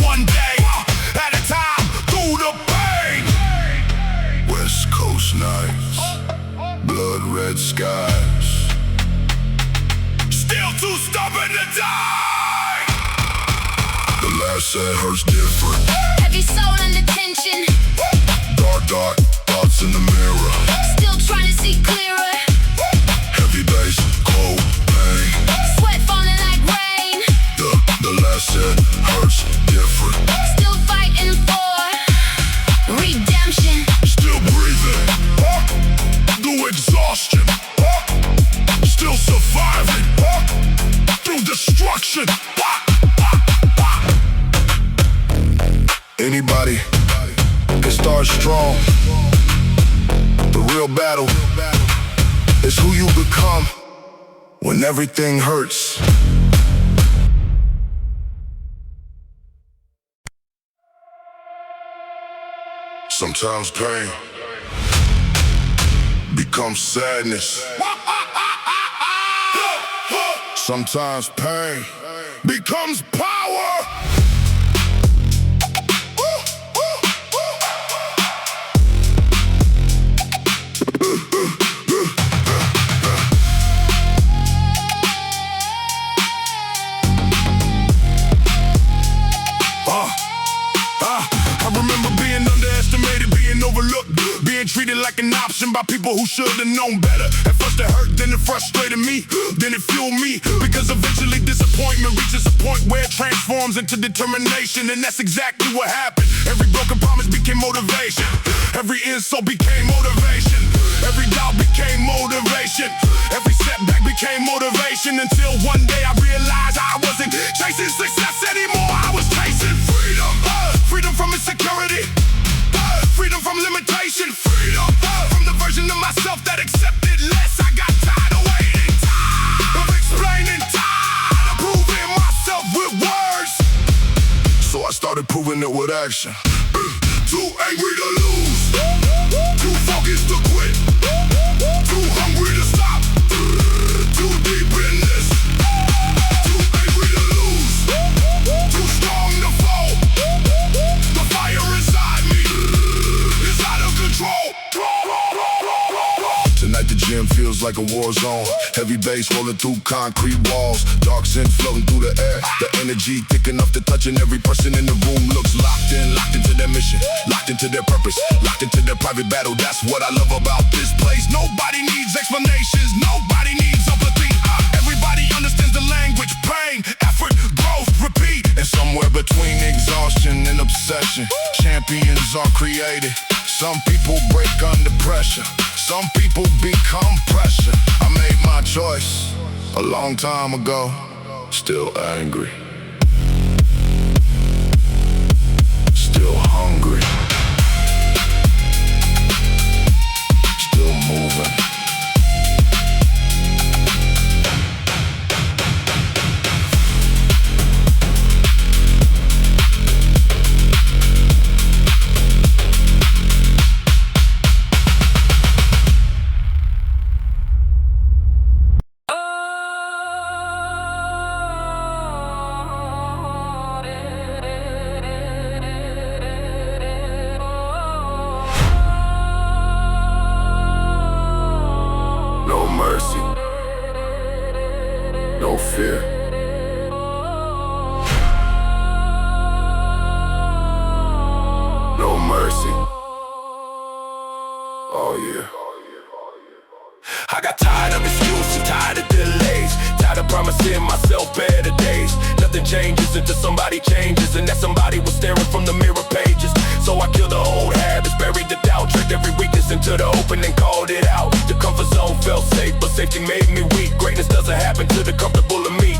one day at a time through the pain. West Coast nights, blood red skies. Still too stubborn to die. The last set hurts different. heavy soul under tension. Dark thoughts thoughts in the mirror. Still trying to see clearer. Heavy bass, cold pain. Sweat falling like rain. The last hit hurts different. Still fighting for redemption. Still breathing through exhaustion. Still surviving through destruction. Anybody can start strong. The real battle is who you become when everything hurts. Sometimes pain becomes sadness. Sometimes pain becomes power. I remember being underestimated, being overlooked, being treated like an option by people who should have known better. At first it hurt, then it frustrated me, then it fueled me, because eventually disappointment reaches a point where it transforms into determination, and that's exactly what happened. Every broken promise became motivation. Every insult became motivation. Every doubt became motivation. Every setback became motivation, until one day I realized I wasn't chasing success anymore. I was chasing freedom. Freedom from insecurity. Freedom from limitation. Freedom from the version of myself that accepted less. I got tired of waiting, tired of explaining, tired of proving myself with words. So I started proving it with action. Too angry to lose, too focused to quit, too hungry to stop, too deep in this. Too angry to lose, too strong to fall. The fire inside me is out of control. Tonight the gym feels like a war zone. Heavy bass rolling through concrete walls. Dark scent floating through the air. The energy thick enough to touch, and every person in the room looks locked into their mission, locked into their purpose, locked into their private battle. That's what I love about this place. Nobody needs explanations, nobody needs empathy. Everybody understands the language, pain, effort, growth, repeat. And somewhere between exhaustion and obsession, champions are created. Some people break under pressure, some people become pressure. I made my choice a long time ago, still angry, still hungry, still moving. No fear. No mercy. Oh yeah. I got tired of excuses, tired of delays, tired of promising myself better days. Nothing changes until somebody changes, and that somebody was staring from the mirror pages. So I killed the old habits, buried the doubt, tricked every weakness into the open and called it out. The comfort zone felt safe, but safety made me weak. Greatness doesn't happen to the comfortable of me.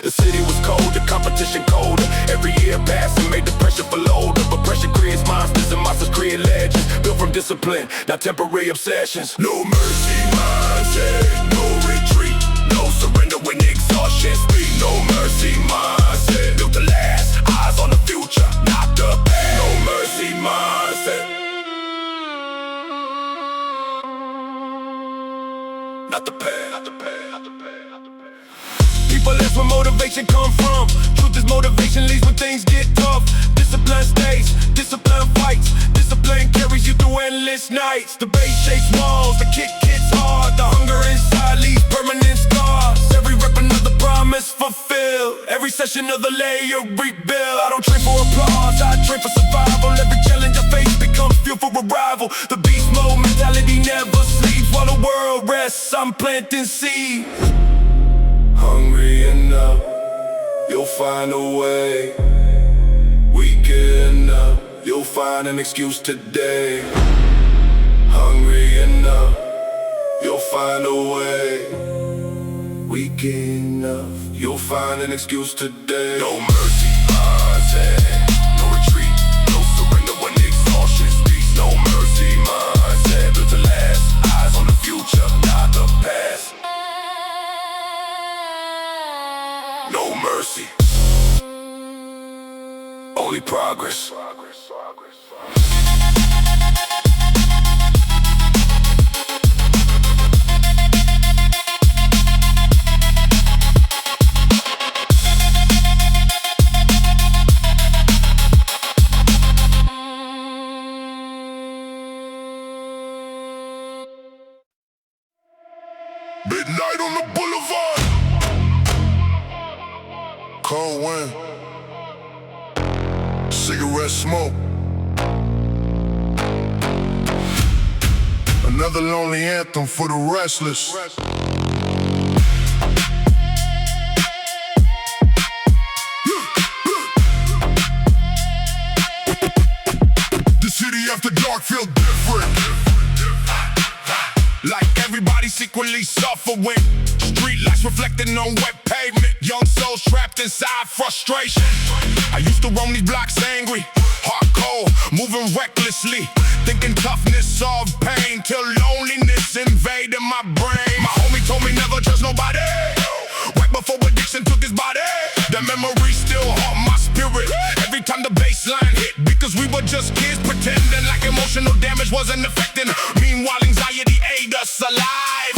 The city was cold, the competition colder. Every year passing made the pressure for older, but pressure creates monsters, and monsters create legends. Built from discipline, not temporary obsessions. No mercy mindset, no retreat, no surrender when exhaustion speak. No mercy mindset, built to last, eyes on the future, not the past. No mercy mindset, not the past, not the past, not the past, not the past. People, that's where motivation come from. Truth is motivation leads when things get tough. Discipline stays, discipline fights. Discipline carries you through endless nights. The base shakes walls, the kick hits hard. The hunger inside leaves permanent scars. Every rep another promise fulfilled. Every session of the layer rebuild. I don't train for applause, I train for survival. Every challenge I face becomes fuel for arrival. The beast mode city never sleeps while the world rests. I'm planting seeds. Hungry enough, you'll find a way. Weak enough, you'll find an excuse today. Hungry enough, you'll find a way. Weak enough, you'll find an excuse today. No mercy, mindset. No retreat, no surrender when exhaustion speaks. No mercy, mindset. Built to last. Eyes on the future, not the past. No mercy, only progress. Midnight on the boulevard. Cold wind, cigarette smoke. Another lonely anthem for the restless. The city after dark feel different. Like everybody secretly suffering. Street lights reflecting on wet pavement. Young souls trapped inside frustration. I used to roam these blocks angry, heart cold, moving recklessly, thinking toughness solved pain, till loneliness invaded my brain. My homie told me never trust nobody. Right before addiction took his body, the memories still haunt my spirit every time the bass line hit. Because we were just kids pretending like emotional damage wasn't affecting. Meanwhile anxiety ate us alive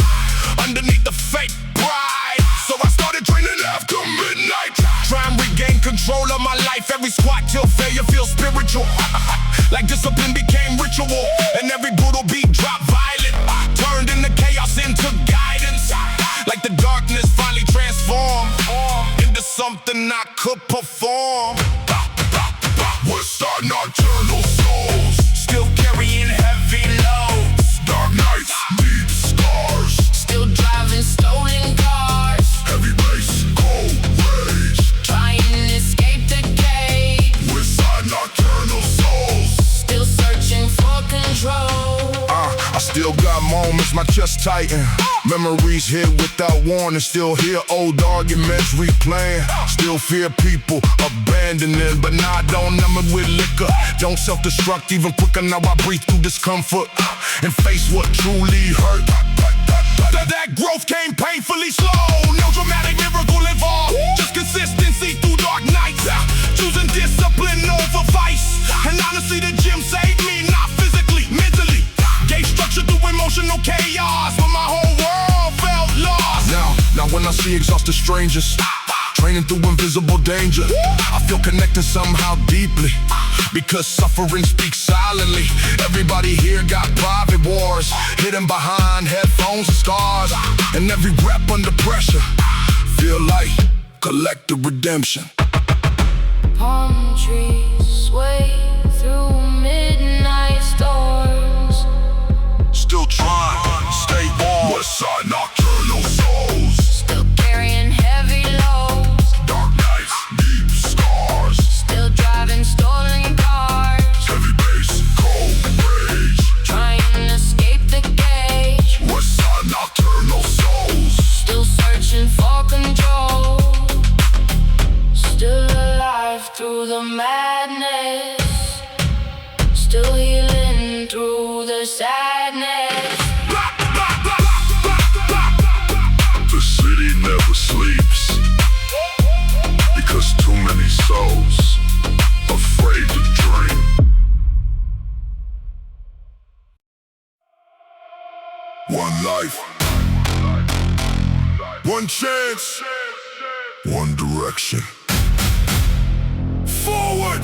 underneath the fake pride. So I started training after midnight, try and regain control of my life. Every squat till failure feels spiritual. Like discipline became ritual, and every brutal beat dropped violent, turned into chaos into guidance. Like the darkness finally transformed into something I could perform. Westside nocturnal souls, Still carrying heavy loads. dark nights, deep scars. Still driving stolen cars, Heavy bass, cold rage. trying to escape the cage. Westside nocturnal souls. Still searching for control. I still got moments, my chest tighten. Memories hit without warning. Still hear old arguments replaying. Still fear people abandoning, but now I don't numb it with liquor. Don't self-destruct even quicker. Now I breathe through discomfort and face what truly hurt. That growth came painfully slow. No dramatic miracle involved, just consistency through dark nights. Choosing discipline over vice. And honestly the gym saved me, not physically, mentally. Gave structure through emotional chaos, but my whole world felt lost. Now when I see exhausted strangers training through invisible danger, I feel connected somehow deeply, because suffering speaks silently. Everybody here got private wars, hidden behind headphones and scars. And every rep under pressure feel like collective redemption. Palm trees sway through midnight storms. Still trying to stay warm. Westside nocturnal souls, Still carrying heavy loads. dark nights, deep scars. Still driving stolen cars, Heavy bass, cold rage. trying to escape the cage. Westside nocturnal souls. Still searching for control. Still alive through the madness. Still healing through the sadness. The city never sleeps, because too many souls afraid to dream. One life, one chance, one direction. Forward!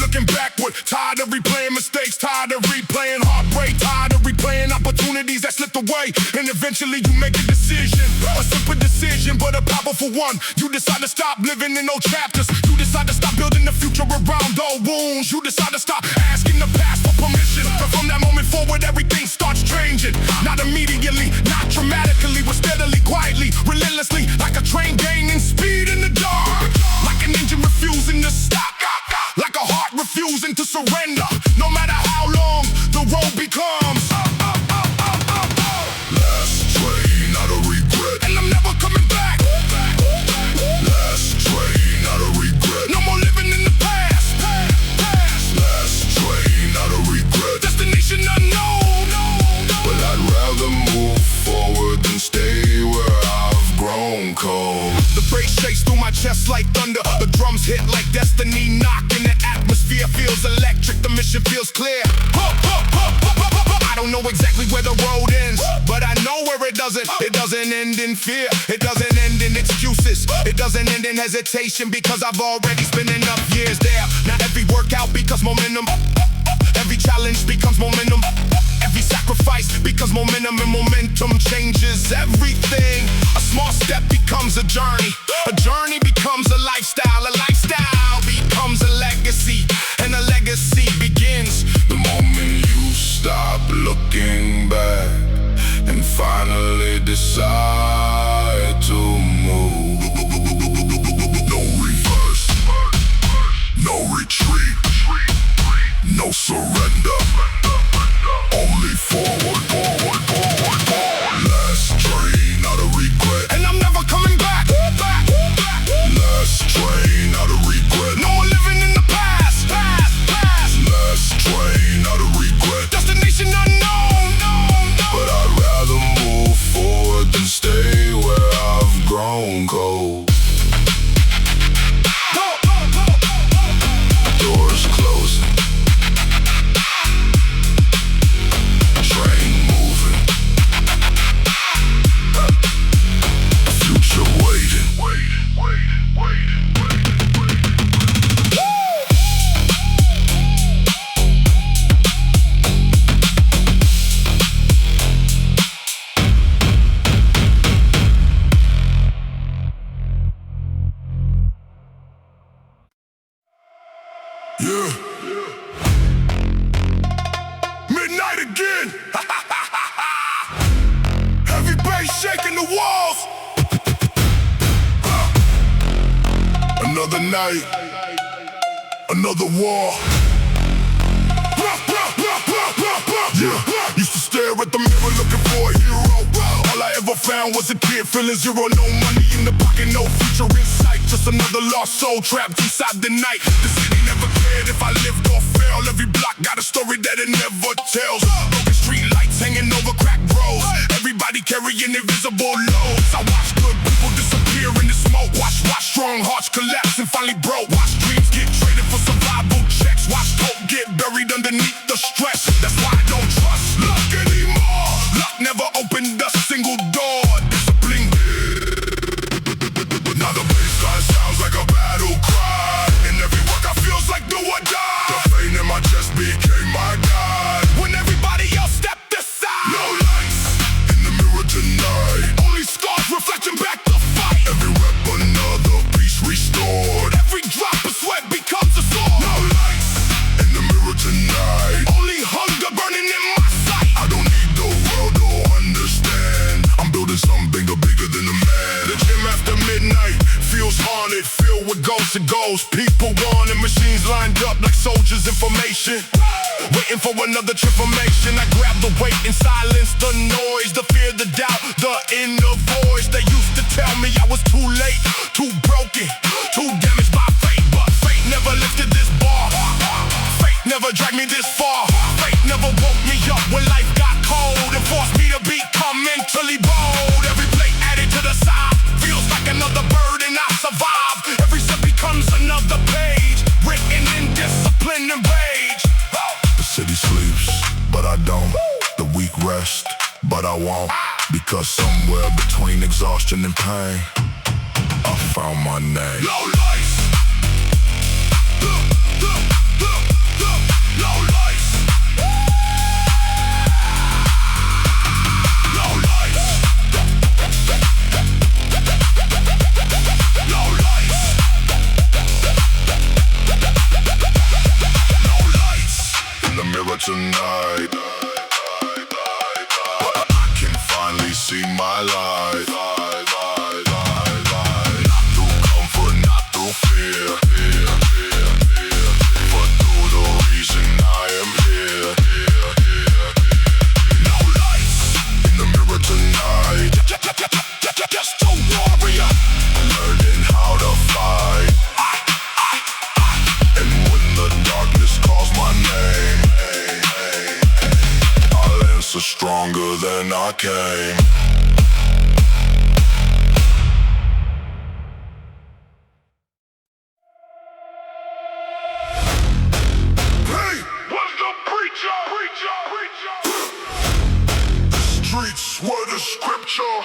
looking backward. Tired of replaying mistakes, tired of replaying heartbreak, tired of replaying opportunities that slipped away. And eventually you make a decision, a simple decision, but a powerful one. You decide to stop living in old chapters. You decide to stop building the future around old wounds. You decide to stop asking the past for permission. But from that moment forward, everything starts changing. Not immediately, not dramatically, but steadily, quietly, relentlessly, like a train gaining speed in the dark, like an engine refusing to stop, like a heart refusing to surrender. No matter how long the road becomes. Last train out of regret, And I'm never coming back. last train out of regret, No more living in the past. last train out of regret. Destination unknown. But I'd rather move forward than stay where I've grown cold. The bass shakes through my chest like thunder. The drums hit like destiny knocking. The atmosphere feels electric. The mission feels clear. I don't know exactly where the road ends, but I know where it doesn't. It doesn't end in fear. It doesn't end in excuses. It doesn't end in hesitation, because I've already spent enough years there. Now every workout becomes momentum. Every challenge becomes momentum. Every sacrifice becomes momentum, and momentum changes everything. A small step becomes a journey. A journey becomes a lifestyle. A lifestyle becomes a legacy. And a legacy begins The moment you stop looking back and finally decide to move. No reverse, no retreat, no surrender. Only forward, forward, forward, forward. Last train out of regret, and I'm never coming back. last train out of regret, No more living in the past. last train out of regret. Destination unknown. But I'd rather move forward than stay where I've grown cold. Doors closing, train moving, future waiting. Yeah. Midnight again. Heavy bass shaking the walls. Another night, another war. Yeah, used to stare at the mirror looking for a hero. All I ever found was a kid feeling zero. No money in the pocket, no future in sight. Just another lost soul trapped inside the night. The city never cared if I lived or fell. Every block got a story that it never tells. Broken street lights hanging over cracked roads. Everybody carrying invisible loads. I watched good people disappear in the smoke. Watch strong hearts collapse and finally broke. Watch dreams get traded for survival checks. Watch hope get buried underneath the stress. That's why I don't trust luck anymore. Luck never opened a single door. Discipline. Now the bassline sounds like a battle cry. In every work I feels like do or die. The pain in my chest became my guide. When everybody else stepped aside. No lights in the mirror tonight. Only scars reflecting back the fight. Every rep another piece restored. Every drop of sweat becomes a sword. No lights in the mirror tonight. Only hunger burning in my sight. I don't need the world to understand. I'm building something bigger than a man. The gym after midnight feels haunted, filled with ghosts and ghosts. People wanting machines lined up like soldiers in formation, waiting for another transformation. I grab the weight and silence the noise, the fear, the doubt, the inner voice. They used to tell me I was too late, too broken, too damaged by fate. But fate never lifted this bar. Fate never dragged me this far. Fate never woke me up when life got cold and forced me to become mentally bold. Every plate added to the side feels like another burden I survive. Every step becomes another page, written in discipline and rage. The city sleeps, but I don't. The weak rest, but I won't. Because somewhere between exhaustion and pain, I found my name. Low lights. mirror tonight. I can finally see my life. Not through comfort, not through fear, but through the reason I am here. No lights in the mirror tonight. Just a warrior, learning how to fight. And when the darkness calls my name, I'll answer stronger than I came. Hey, what's the preacher? The streets were the scripture.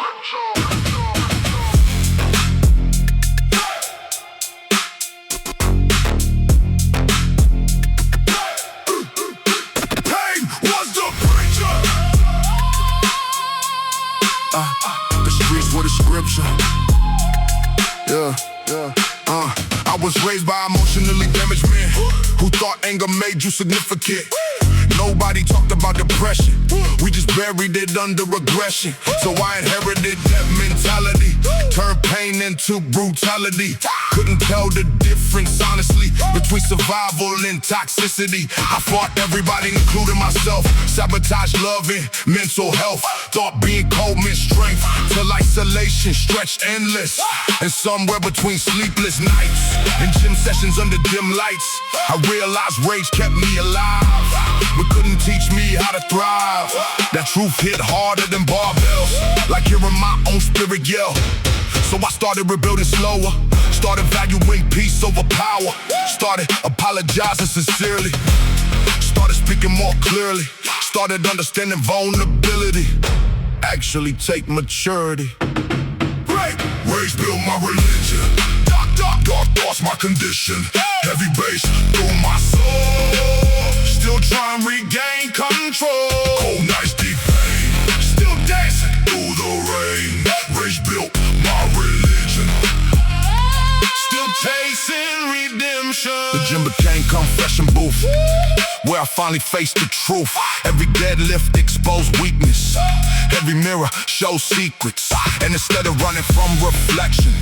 The streets were the scripture. I was raised by emotionally damaged men who thought anger made you significant. Nobody talked about depression. We just buried it under aggression. So I inherited that mentality, turned pain into brutality. Couldn't tell the difference, honestly, between survival and toxicity. I fought everybody, including myself. Sabotaged love and mental health. Thought being cold meant strength, till isolation stretched endless. And somewhere between sleepless nights and gym sessions under dim lights, I realized rage kept me alive, but couldn't teach me how to thrive. That truth hit harder than barbells, like hearing my own spirit yell. So I started rebuilding slower, started valuing peace over power, started apologizing sincerely, started speaking more clearly, started understanding vulnerability actually take maturity. Rage built my religion, dark thoughts my condition, heavy bass through my soul, still trying to regain control. Cold nights, deep pain, still dancing through the rain. Rage built my religion, still chasing redemption. The gym became confession booth, where I finally faced the truth. Every deadlift exposed weakness, every mirror shows secrets. And instead of running from reflection,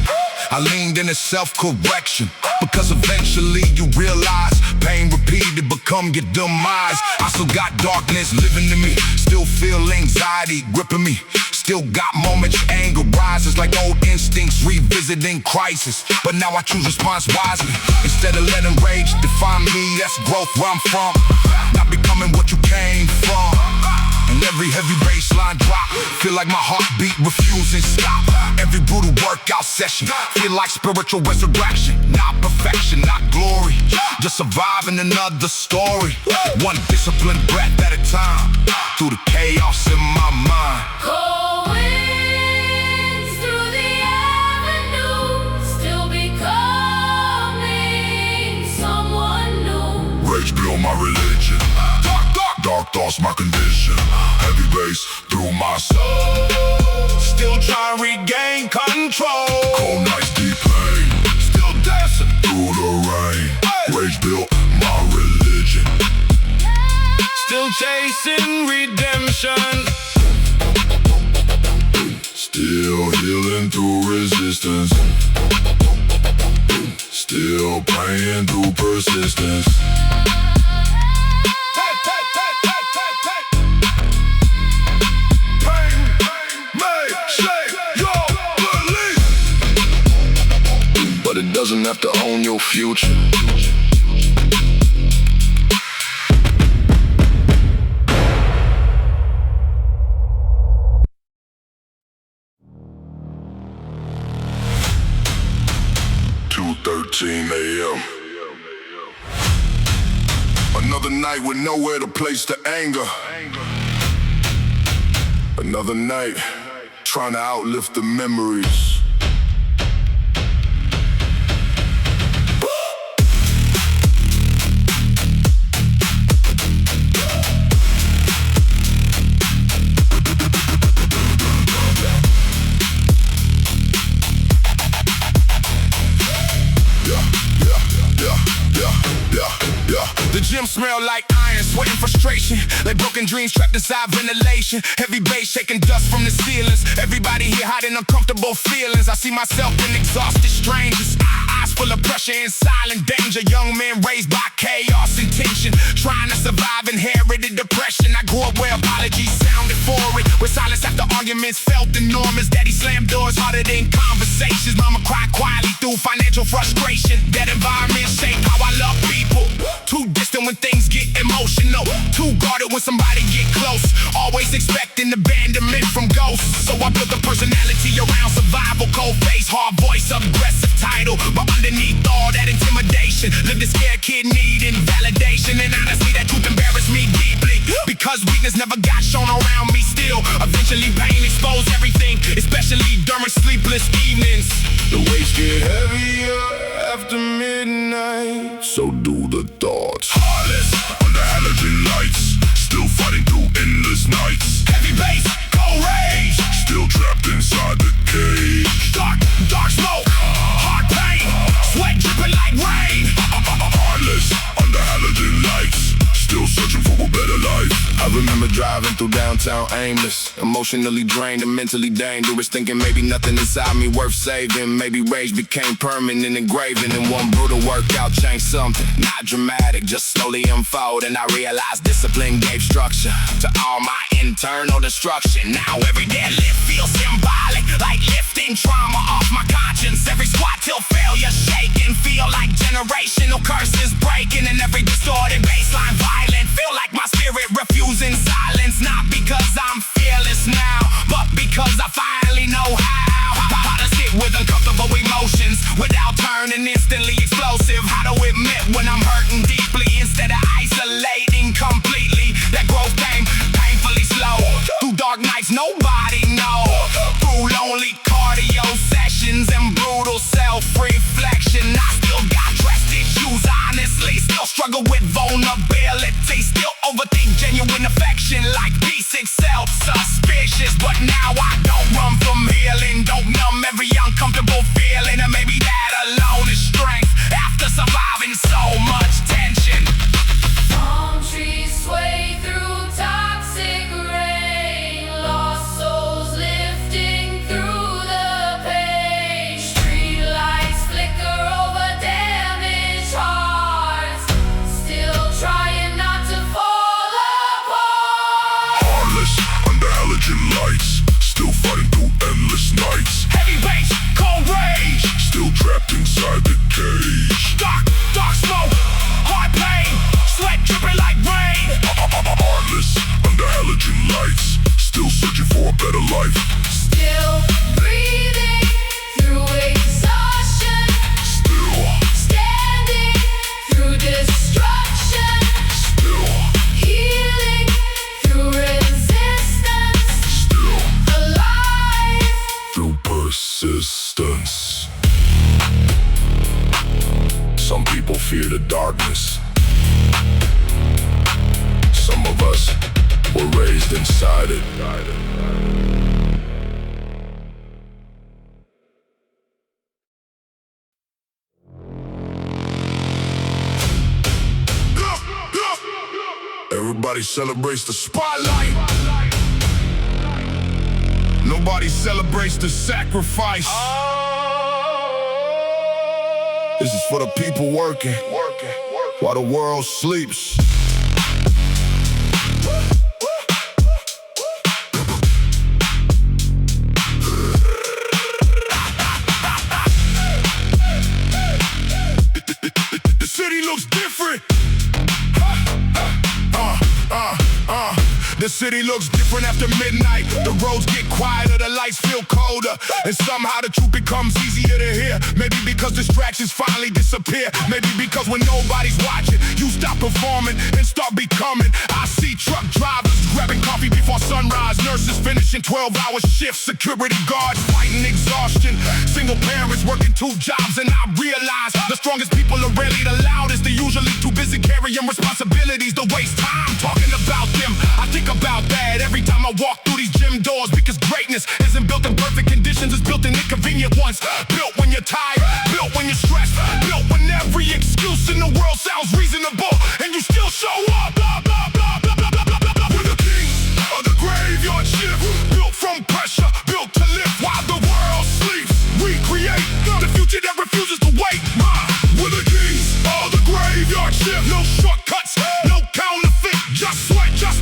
I leaned into self-correction. Because eventually you realize pain repeated become your demise. I still got darkness living in me, still feel anxiety gripping me, still got moments anger rises like old instincts revisiting crisis. But now I choose response wisely, instead of letting rage define me. That's growth where I'm from, not becoming what you came from. And every heavy baseline drop, feel like my heartbeat refusing stop. Every brutal workout session, feel like spiritual resurrection. Not perfection, not glory, just surviving another story. One disciplined breath at a time, through the chaos in my mind. Cold winds through the avenue, still becoming someone new. Rage built my religion, dark thoughts my condition, heavy bass through my soul, still trying to regain control. Cold nights, deep pain, still dancing through the rain. Rage built my religion, Still chasing redemption, still healing through resistance, still praying through persistence. But it doesn't have to own your future. a.m. Another night with nowhere to place the anger. Another night trying to outlive the memories. The gym smell like iron sweat and frustration, like broken dreams trapped inside ventilation. Heavy bass shaking dust from the ceilings. Everybody here hiding uncomfortable feelings. I see myself in exhausted strangers, eyes full of pressure and silent danger. Young man raised by chaos and tension, trying to survive inherited depression. I grew up where apologies sounded for it, where silence after arguments felt enormous. Daddy slammed doors harder than conversations. Mama cried quietly through financial frustration. That environment shaped how I love people. Too distant when things get emotional, too guarded when somebody get close. Always expecting abandonment from ghosts, so I built a personality around survival. Cold face, hard voice, aggressive title, but underneath all that intimidation lived a scared kid needing validation. And honestly, that truth embarrassed me deeply, because weakness never got shown around me. Still, eventually pain exposed everything, especially during sleepless evenings. The weights get heavier after midnight, so do the thoughts. Heartless, under halogen lights, still fighting through endless nights. Heavy bass, cold rage, still trapped inside the cage. Dark smoke, hard pain, sweat dripping like rain. Heartless, under halogen lights, still searching for a better life. I remember driving through downtown aimless, emotionally drained and mentally dangerous, thinking maybe nothing inside me worth saving. Maybe rage became permanent engraving, and one brutal workout changed something. Not dramatic, just slowly unfolding. I realized discipline gave structure to all my internal destruction. Now every day I live feels symbolic, like lifting trauma off my conscience. Every squat till failure shaking, feel like generational curses breaking, and every distorted baseline violent. Feel like my spirit refusing silence, not because I'm fearless now, but because I finally know how to sit with uncomfortable emotions without turning instantly explosive. How to admit when I'm hurting deeply instead of isolating completely. That growth came painfully slow, through dark nights nobody know, through lonely cardio sessions and brutal self-reflection. I still got trust issues, honestly, still struggle with vulnerability, still overthink genuine affection like peace itself suspicious. But now I don't run from healing, don't numb every uncomfortable feeling, and maybe that alone is strength after surviving so much tension. Palm trees sway through toxic rain, lost souls lifting through the pain. Street lights flicker over damaged hearts, still trying not to fall apart. Heartless, under halogen lights, still fighting through endless nights. Heavy bass, cold rage, Still trapped inside the cage. dark smoke, hard pain, sweat dripping like rain. Heartless, under halogen lights, still searching for a better life. Still breathing through exhaustion, Still, standing through destruction, still, healing through resistance, still, alive. through persistence. Some people fear the darkness. Some of us were raised inside it. Everybody celebrates the spotlight. Nobody celebrates the sacrifice. This is for the people working while the world sleeps. The city looks different. The city looks different after midnight. The roads get quieter, the lights feel colder, and somehow the truth becomes easier to hear. Maybe because distractions finally disappear. Maybe because when nobody's watching, you stop performing and start becoming. I see truck drivers grabbing coffee before sunrise, nurses finishing 12-hour shifts, security guards fighting exhaustion, single parents working 2 jobs. And I realize the strongest people are rarely the loudest. They're usually too busy carrying responsibilities to waste time talking about them. I think about that every time I walk through these gym doors, because greatness isn't built in perfect conditions, it's built in inconvenient ones. Built when you're tired, built when you're stressed, built when every excuse in the world sounds reasonable, and you still show up.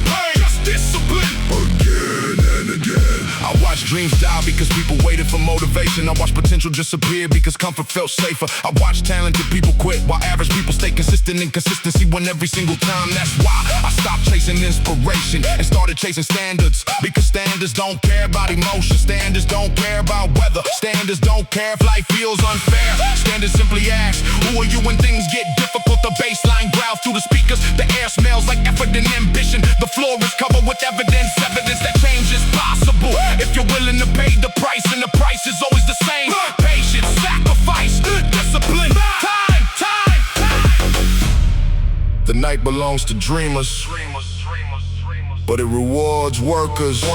pain, just discipline. Again and again. I watched dreams die because people waited for motivation. I watched potential disappear because comfort felt safer. I watched talented people quit while average people stay consistent. And consistency won every single time. That's why I stopped chasing inspiration and started chasing standards. Because standards don't care about emotion. Standards don't care about weather. Standards don't care if life feels unfair. Standards simply ask, who are you when things get difficult? The baseline growls through the speakers. The air smells like effort and ambition. The floor is covered with evidence that change is possible. If you're willing to pay the price, and the price is always the same. Patience, sacrifice, discipline, time. The night belongs to dreamers, but it rewards workers. We're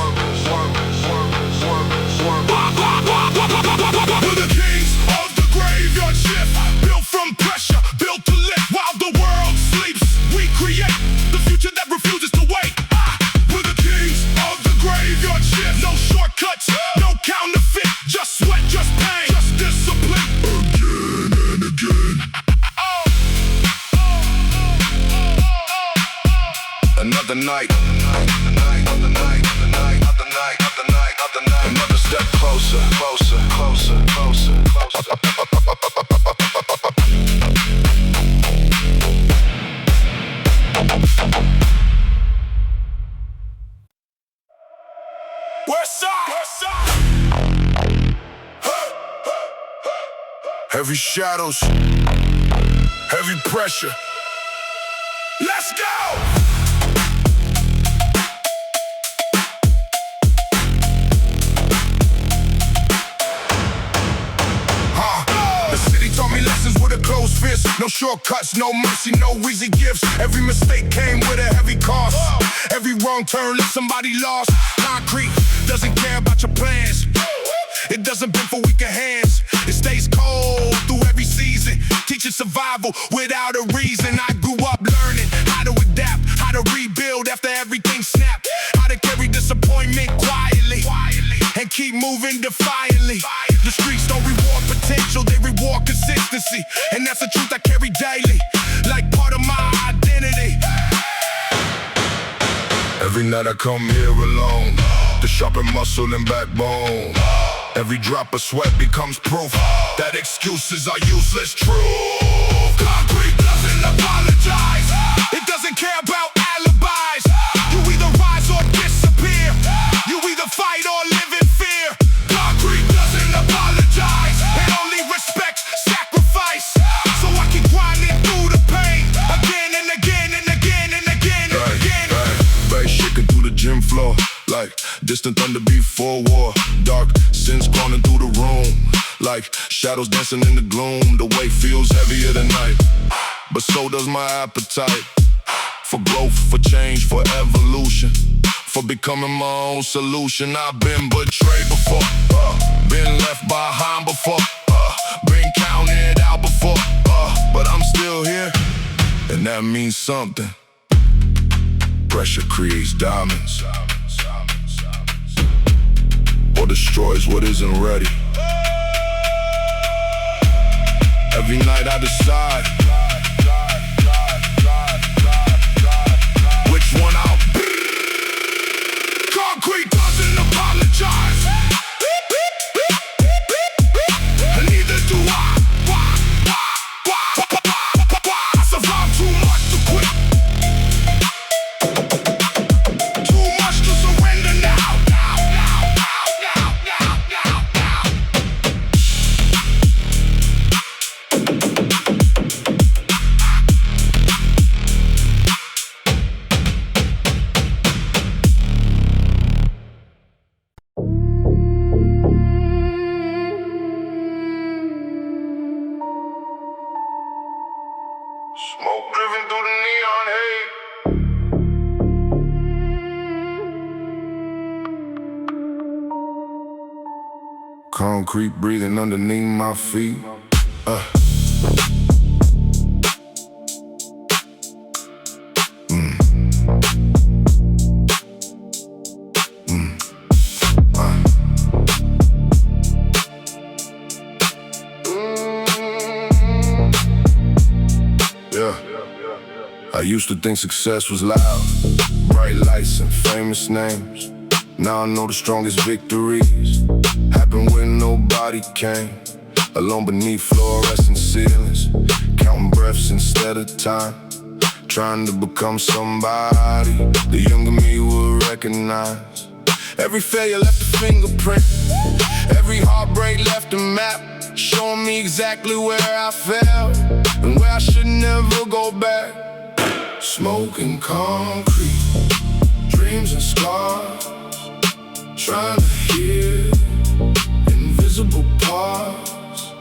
the kings of the graveyard shift, built from pressure, built to lift while the world sleeps. We create the future that refuses to wait. We're the kings of the graveyard shift. No shortcuts, no counterfeit. Just sweat, just pain, just discipline. Again and again. Another night. Another step closer. What's up? Heavy shadows, heavy pressure. Let's go! Taught me lessons with a closed fist. No shortcuts, no mercy, no easy gifts. Every mistake came with a heavy cost. Every wrong turn left somebody lost. Concrete doesn't care about your plans. It doesn't bend for weaker hands. It stays cold through every season, teaching survival without a reason. I grew up learning how to adapt, how to rebuild after everything snapped, how to carry disappointment quietly and keep moving defiantly. The streets don't reward potential, they reward consistency, and that's the truth I carry daily, like part of my identity. Every night I come here alone to sharpen muscle and backbone. Every drop of sweat becomes proof that excuses are useless truth. Concrete doesn't apologize. It doesn't care about alibis. You either rise or disappear. You either fight or live in fear. Concrete doesn't apologize. It only respects sacrifice. So I keep grinding through the pain again and again and again and again and again. Right, shaking through the gym floor like distant thunder before war. Dark sins crawling through the room like shadows dancing in the gloom. The weight feels heavier than night, but so does my appetite for growth, for change, for evolution, for becoming my own solution. I've been betrayed before, been left behind before, been counted out before, but I'm still here, and that means something. Pressure creates diamonds, or destroys what isn't ready. Every night I decide which one I'll be. Concrete doesn't apologize, and neither do I. I survived too much to quit, too much to surrender now. Smoke driven through the neon haze. Concrete breathing underneath my feet. Yeah. I used to think success was loud, bright lights and famous names. Now I know the strongest victories happened when nobody came. Alone beneath fluorescent ceilings, counting breaths instead of time, trying to become somebody the younger me would recognize. Every failure left a fingerprint, every heartbreak left a map, showing me exactly where I fell and where I should never go back. Smoking concrete, dreams and scars, trying to heal invisible parts.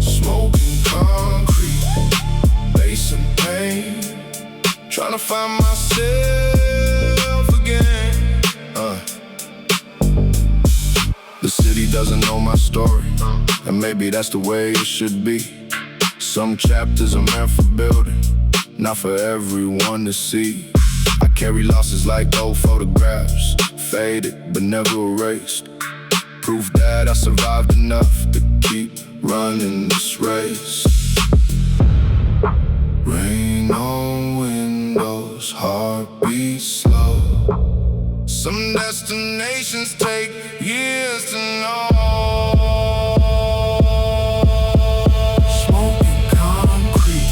Smoking concrete, bass and pain, trying to find myself again. The city doesn't know my story, and maybe that's the way it should be. Some chapters are meant for building, not for everyone to see. I carry losses like old photographs, faded but never erased. Proof that I survived enough to keep running this race. Rain on windows, heartbeat slow. Some destinations take years to know. Smoking concrete,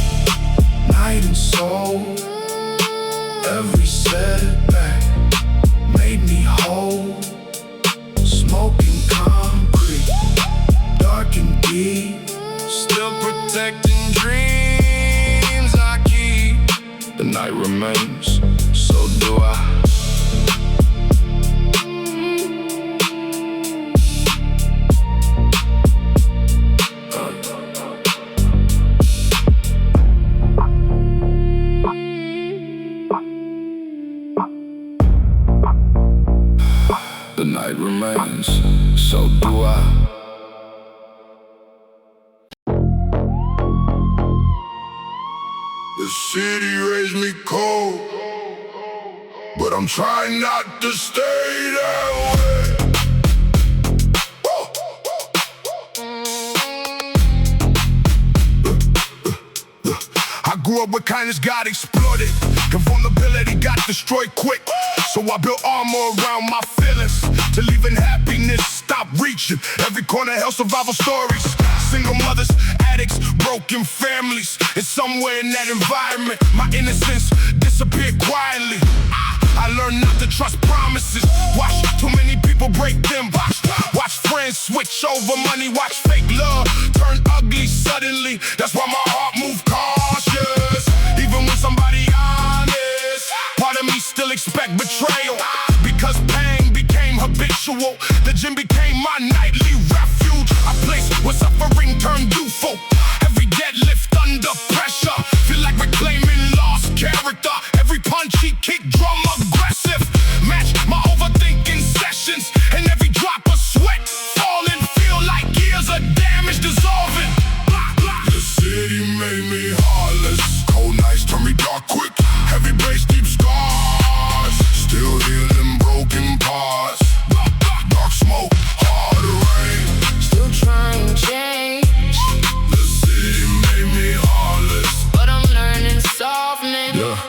night and soul. Every setback made me whole. Smoking concrete, dark and deep, still protecting dreams I keep. The night remains, so do I. The night remains, so do I. The city raised me cold, but I'm trying not to stay that way. I grew up with kindness got exploited, and vulnerability got destroyed quick. So I built armor around my feelings, till even happiness stopped reaching. Every corner held survival stories, single mothers, addicts, broken families. And somewhere in that environment, my innocence disappeared quietly. I learned not to trust promises. Watch too many people break them. Watch friends switch over money. Watch fake love turn ugly suddenly. That's why my heart moved cautious. Even when somebody honest, part of me still expect betrayal, because pain became habitual. The gym became my nightly refuge, a place where suffering turned youthful. Every deadlift under pressure, feel like reclaiming lost character. Every punch he kicked, drum aggressive. Match my overthinking sessions, and every drop of sweat falling, feel like years of damage dissolving. The city made me heartless. Cold nights turn me dark quick. Heavy bass, deep scars, still healing broken parts. Dark smoke, hard rain, Still trying to change, the city made me heartless. but I'm learning softness.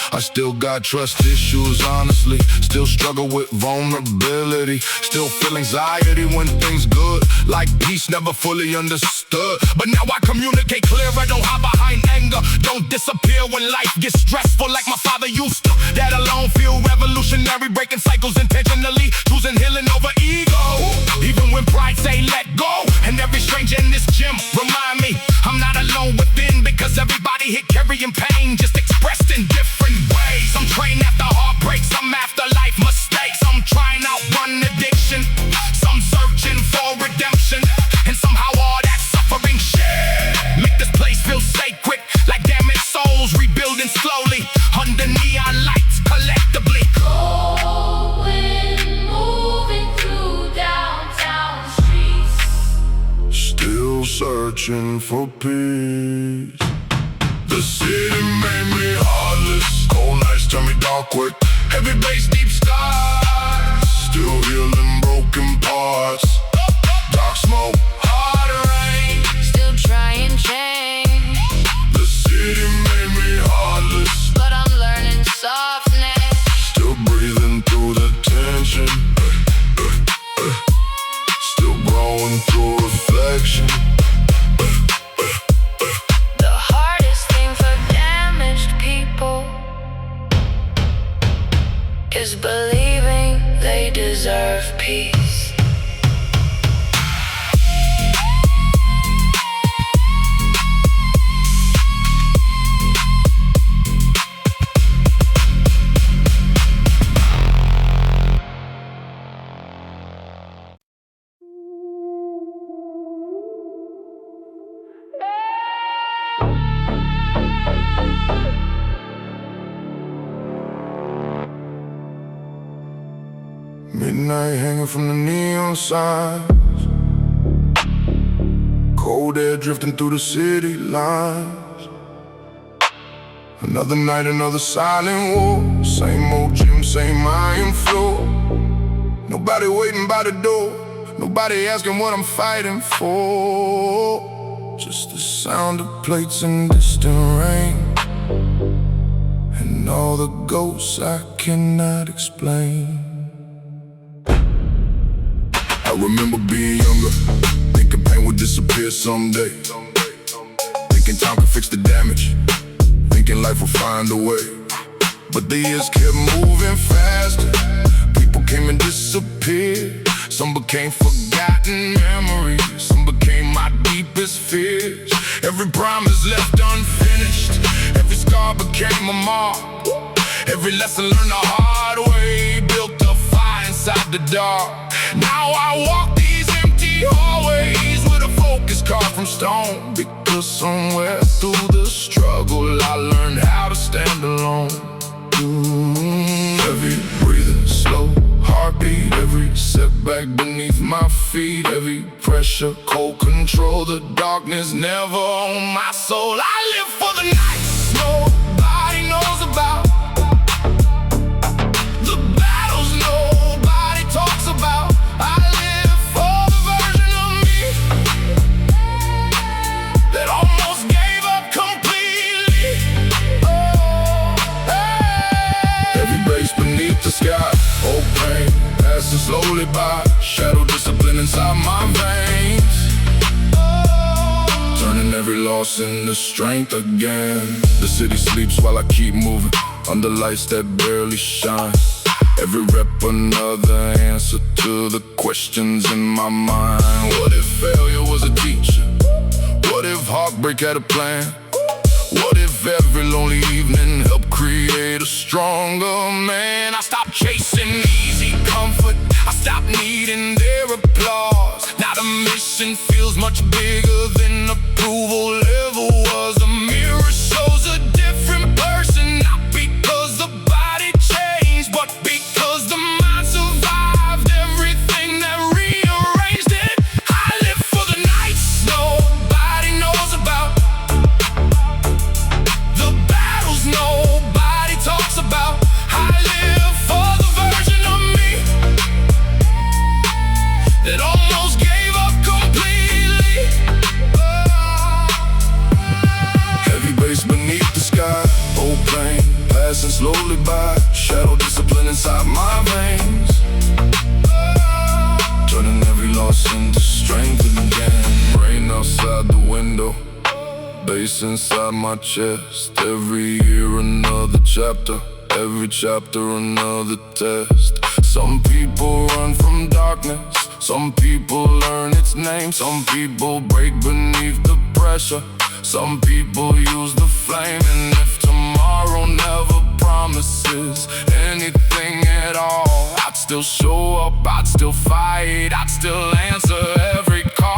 I still got trust issues, honestly. Still struggle with vulnerability. Still feel anxiety when things good, like peace never fully understood. But now I communicate clear, I don't hide behind anger. Don't disappear when life gets stressful like my father used to. That alone feel revolutionary, breaking cycles intentionally, choosing healing over ego. Even when pride say let go, and every stranger in this gym remind me I'm not alone within, because everybody here carrying pain, just expressed in different ways. I'm trained after heartbreaks, I'm after life mistakes. I'm trying to outrun addiction, some searching for redemption, and somehow all that suffering shit make this place feel sacred, like damaged souls rebuilding slowly under neon lights collectively. Cold wind moving through downtown streets. Still searching for peace. The city made me heartless. Cold nights turn me dark quick. Heavy bass, deep skies, still healing broken parts. Dark smoke, hard rain, Still trying to change, the city made me heartless. but I'm learning softness. Still believing they deserve peace. Midnight hanging from the neon signs, cold air drifting through the city lines. Another night, another silent war. Same old gym, same iron floor. Nobody waiting by the door, nobody asking what I'm fighting for. Just the sound of plates and distant rain, and all the ghosts I cannot explain. I remember being younger, thinking pain would disappear someday, thinking time could fix the damage, thinking life would find a way. But the years kept moving faster, people came and disappeared. Some became forgotten memories, some became my deepest fears. Every promise left unfinished, every scar became a mark. Every lesson learned the hard way built a fire inside the dark. Now I walk these empty hallways with a focus carved from stone, because somewhere through the struggle I learned how to stand alone. Heavy breathing, slow heartbeat, every setback beneath my feet, heavy pressure, cold control, the darkness never on my soul. I live for the nights nobody knows about, the battles nobody talks about. I live for the version of me that almost gave up completely. Heavy bass beneath the sky, old pain passing slowly by, shadow discipline inside my veins, turning every loss into strength again. The city sleeps while I keep moving under lights that barely shine. Every rep another answer to the questions in my mind. What if failure was a teacher? What if heartbreak had a plan? What if every lonely evening helped create a stronger man? I stopped chasing easy comfort, I stopped needing their applause. Now the mission feels much bigger than approval ever was. A mirror shows a different person, not because the body changed, but because the mind survived everything that rearranged it. I live for the nights nobody knows about, the battles nobody talks about. I live for the version of me that almost gave up completely. Heavy bass beneath the sky, old pain passing slowly by, shadow discipline inside my veins, turning every loss into strength again. Rain outside the window, bass inside my chest. Every year another chapter, every chapter another test. Some people run from darkness, some people learn its name. Some people break beneath the pressure, some people use the flame. And if tomorrow never promises anything at all, I'd still show up, I'd still fight, I'd still answer every call.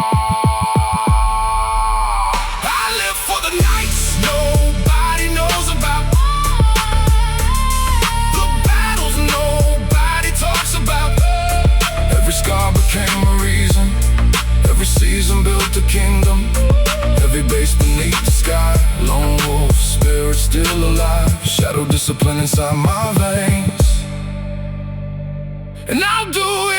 I live for the nights nobody knows about, the battles nobody talks about. Every scar became a reason, every season built a kingdom. Heavy bass beneath the sky, lone wolf, spirit still alive, shadow discipline inside my veins. And I'll do